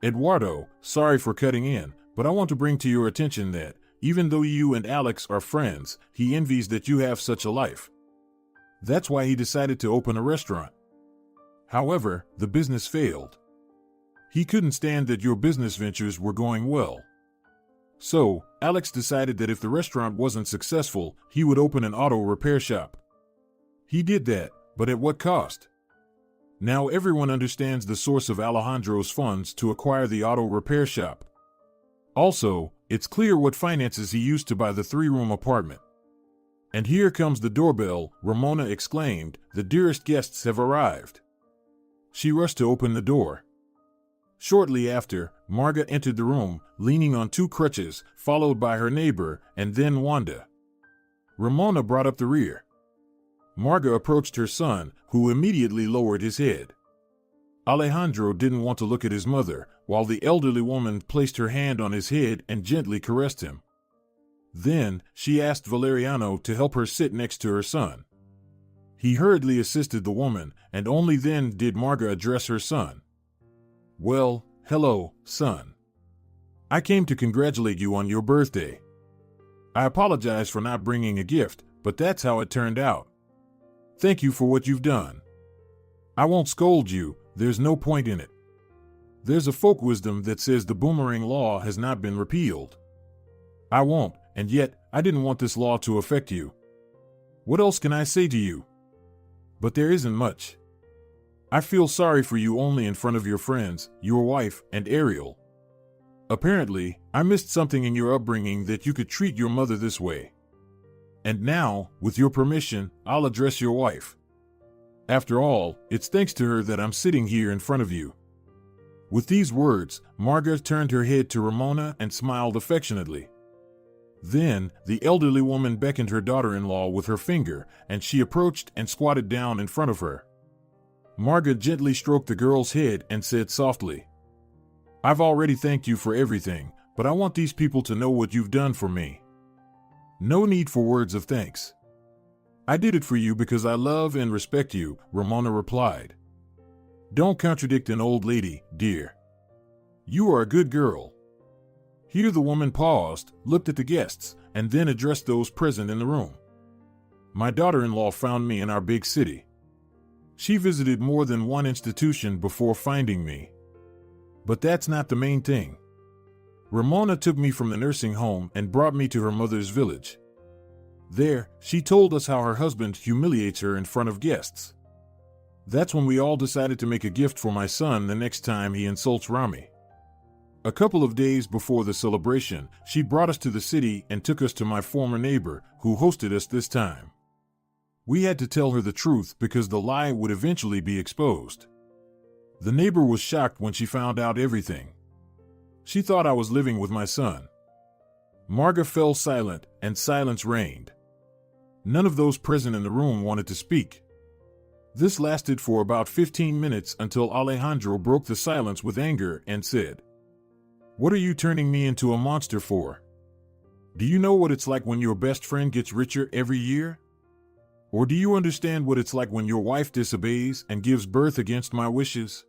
Eduardo, sorry for cutting in, but I want to bring to your attention that, even though you and Alex are friends, he envies that you have such a life. That's why he decided to open a restaurant. However, the business failed. He couldn't stand that your business ventures were going well. So, Alex decided that if the restaurant wasn't successful, he would open an auto repair shop. He did that, but at what cost? Now everyone understands the source of Alejandro's funds to acquire the auto repair shop. Also, it's clear what finances he used to buy the 3-room apartment. And here comes the doorbell, Ramona exclaimed. The dearest guests have arrived. She rushed to open the door. Shortly after, Marga entered the room, leaning on 2 crutches, followed by her neighbor, and then Wanda. Ramona brought up the rear. Marga approached her son, who immediately lowered his head. Alejandro didn't want to look at his mother, while the elderly woman placed her hand on his head and gently caressed him. Then, she asked Valeriano to help her sit next to her son. He hurriedly assisted the woman, and only then did Marga address her son. Well, hello, son. I came to congratulate you on your birthday. I apologize for not bringing a gift, but that's how it turned out. Thank you for what you've done. I won't scold you, there's no point in it. There's a folk wisdom that says the boomerang law has not been repealed. I won't, and yet, I didn't want this law to affect you. What else can I say to you? But there isn't much. I feel sorry for you only in front of your friends, your wife, and Ariel. Apparently, I missed something in your upbringing that you could treat your mother this way. And now, with your permission, I'll address your wife. After all, it's thanks to her that I'm sitting here in front of you. With these words, Marga turned her head to Ramona and smiled affectionately. Then, the elderly woman beckoned her daughter-in-law with her finger, and she approached and squatted down in front of her. Marga gently stroked the girl's head and said softly, I've already thanked you for everything, but I want these people to know what you've done for me. No need for words of thanks. I did it for you because I love and respect you, Ramona replied. Don't contradict an old lady, dear. You are a good girl. Here the woman paused, looked at the guests, and then addressed those present in the room. My daughter-in-law found me in our big city. She visited more than one institution before finding me. But that's not the main thing. Ramona took me from the nursing home and brought me to her mother's village. There, she told us how her husband humiliates her in front of guests. That's when we all decided to make a gift for my son the next time he insults Rami. A couple of days before the celebration, she brought us to the city and took us to my former neighbor, who hosted us this time. We had to tell her the truth because the lie would eventually be exposed. The neighbor was shocked when she found out everything. She thought I was living with my son. Marga fell silent, and silence reigned. None of those present in the room wanted to speak. This lasted for about 15 minutes until Alejandro broke the silence with anger and said, What are you turning me into a monster for? Do you know what it's like when your best friend gets richer every year? Or do you understand what it's like when your wife disobeys and gives birth against my wishes?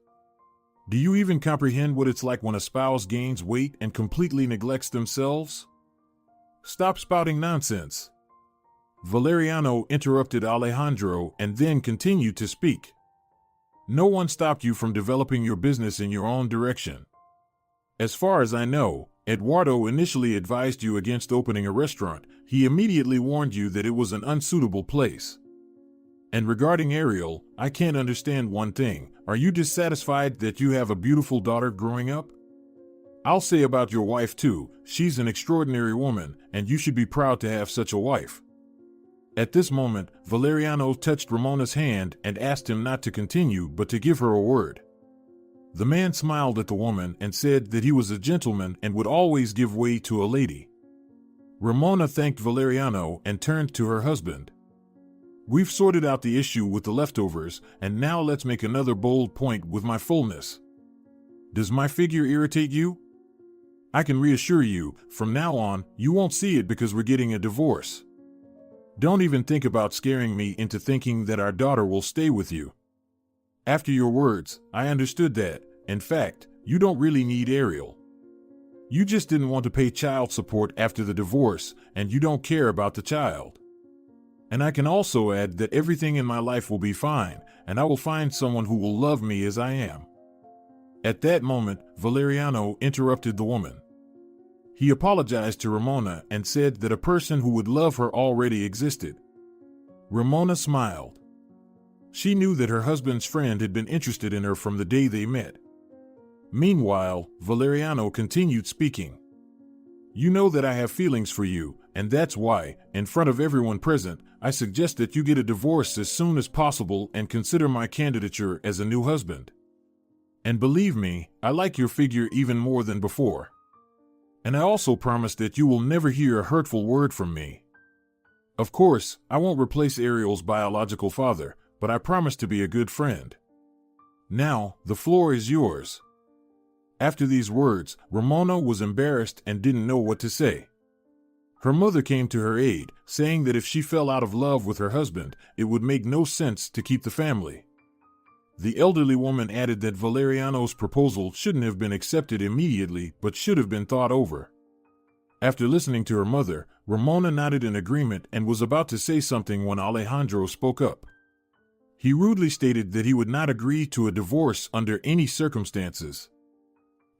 Do you even comprehend what it's like when a spouse gains weight and completely neglects themselves? Stop spouting nonsense. Valeriano interrupted Alejandro and then continued to speak. No one stopped you from developing your business in your own direction. As far as I know, Eduardo initially advised you against opening a restaurant. He immediately warned you that it was an unsuitable place. And regarding Ariel, I can't understand one thing. Are you dissatisfied that you have a beautiful daughter growing up? I'll say about your wife too, she's an extraordinary woman, and you should be proud to have such a wife. At this moment, Valeriano touched Ramona's hand and asked him not to continue but to give her a word. The man smiled at the woman and said that he was a gentleman and would always give way to a lady. Ramona thanked Valeriano and turned to her husband. We've sorted out the issue with the leftovers, and now let's make another bold point with my fullness. Does my figure irritate you? I can reassure you, from now on, you won't see it because we're getting a divorce. Don't even think about scaring me into thinking that our daughter will stay with you. After your words, I understood that, in fact, you don't really need Ariel. You just didn't want to pay child support after the divorce, and you don't care about the child. And I can also add that everything in my life will be fine, and I will find someone who will love me as I am. At that moment, Valeriano interrupted the woman. He apologized to Ramona and said that a person who would love her already existed. Ramona smiled. She knew that her husband's friend had been interested in her from the day they met. Meanwhile, Valeriano continued speaking. You know that I have feelings for you, and that's why, in front of everyone present, I suggest that you get a divorce as soon as possible and consider my candidature as a new husband. And believe me, I like your figure even more than before. And I also promise that you will never hear a hurtful word from me. Of course, I won't replace Ariel's biological father, but I promise to be a good friend. Now, the floor is yours. After these words, Ramona was embarrassed and didn't know what to say. Her mother came to her aid, saying that if she fell out of love with her husband, it would make no sense to keep the family. The elderly woman added that Valeriano's proposal shouldn't have been accepted immediately, but should have been thought over. After listening to her mother, Ramona nodded in agreement and was about to say something when Alejandro spoke up. He rudely stated that he would not agree to a divorce under any circumstances.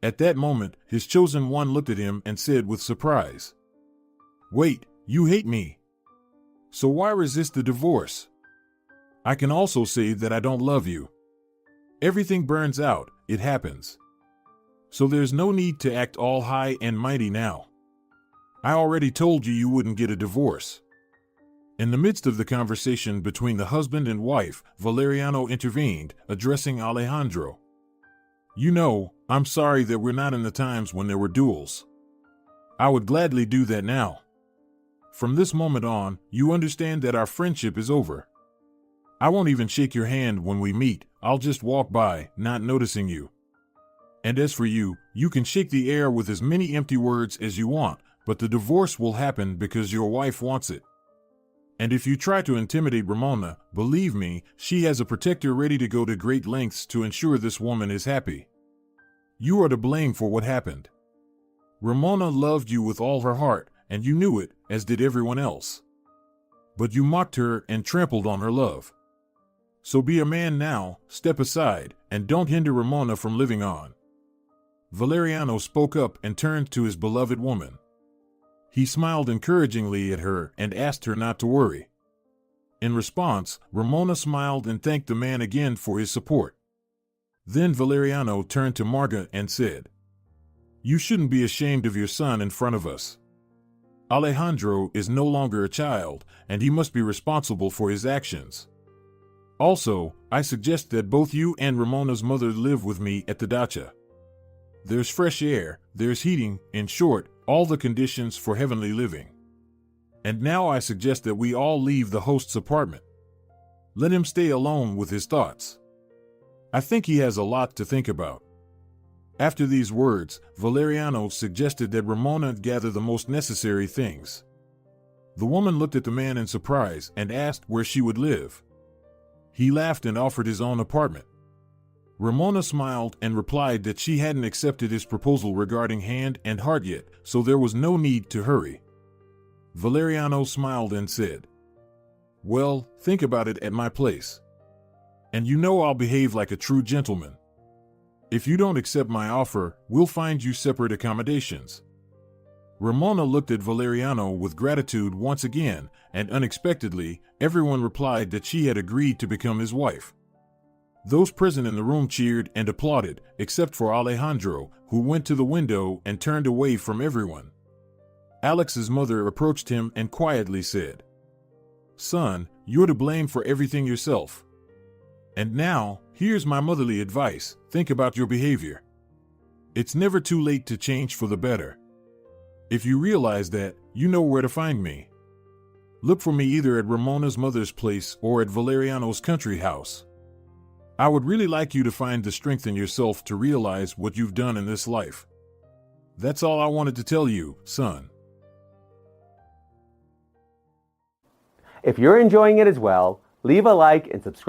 At that moment, his chosen one looked at him and said with surprise, "Wait, you hate me. So why resist the divorce? I can also say that I don't love you. Everything burns out, it happens. So there's no need to act all high and mighty now. I already told you wouldn't get a divorce." In the midst of the conversation between the husband and wife, Valeriano intervened, addressing Alejandro. You know, I'm sorry that we're not in the times when there were duels. I would gladly do that now. From this moment on, you understand that our friendship is over. I won't even shake your hand when we meet, I'll just walk by, not noticing you. And as for you, you can shake the air with as many empty words as you want, but the divorce will happen because your wife wants it. And if you try to intimidate Ramona, believe me, she has a protector ready to go to great lengths to ensure this woman is happy. You are to blame for what happened. Ramona loved you with all her heart, and you knew it, as did everyone else. But you mocked her and trampled on her love. So be a man now, step aside, and don't hinder Ramona from living on. Valeriano spoke up and turned to his beloved woman. He smiled encouragingly at her and asked her not to worry. In response, Ramona smiled and thanked the man again for his support. Then Valeriano turned to Marga and said, "You shouldn't be ashamed of your son in front of us. Alejandro is no longer a child, and he must be responsible for his actions. Also, I suggest that both you and Ramona's mother live with me at the dacha. There's fresh air, there's heating, in short, all the conditions for heavenly living. And now I suggest that we all leave the host's apartment. Let him stay alone with his thoughts. I think he has a lot to think about." After these words, Valeriano suggested that Ramona gather the most necessary things. The woman looked at the man in surprise and asked where she would live. He laughed and offered his own apartment. Ramona smiled and replied that she hadn't accepted his proposal regarding hand and heart yet, so there was no need to hurry. Valeriano smiled and said, "Well, think about it at my place. And you know I'll behave like a true gentleman. If you don't accept my offer, we'll find you separate accommodations." Ramona looked at Valeriano with gratitude once again, and unexpectedly, everyone replied that she had agreed to become his wife. Those present in the room cheered and applauded, except for Alejandro, who went to the window and turned away from everyone. Alex's mother approached him and quietly said, "Son, you're to blame for everything yourself. And now, here's my motherly advice, think about your behavior. It's never too late to change for the better. If you realize that, you know where to find me. Look for me either at Ramona's mother's place or at Valeriano's country house. I would really like you to find the strength in yourself to realize what you've done in this life. That's all I wanted to tell you, son." If you're enjoying it as well, leave a like and subscribe.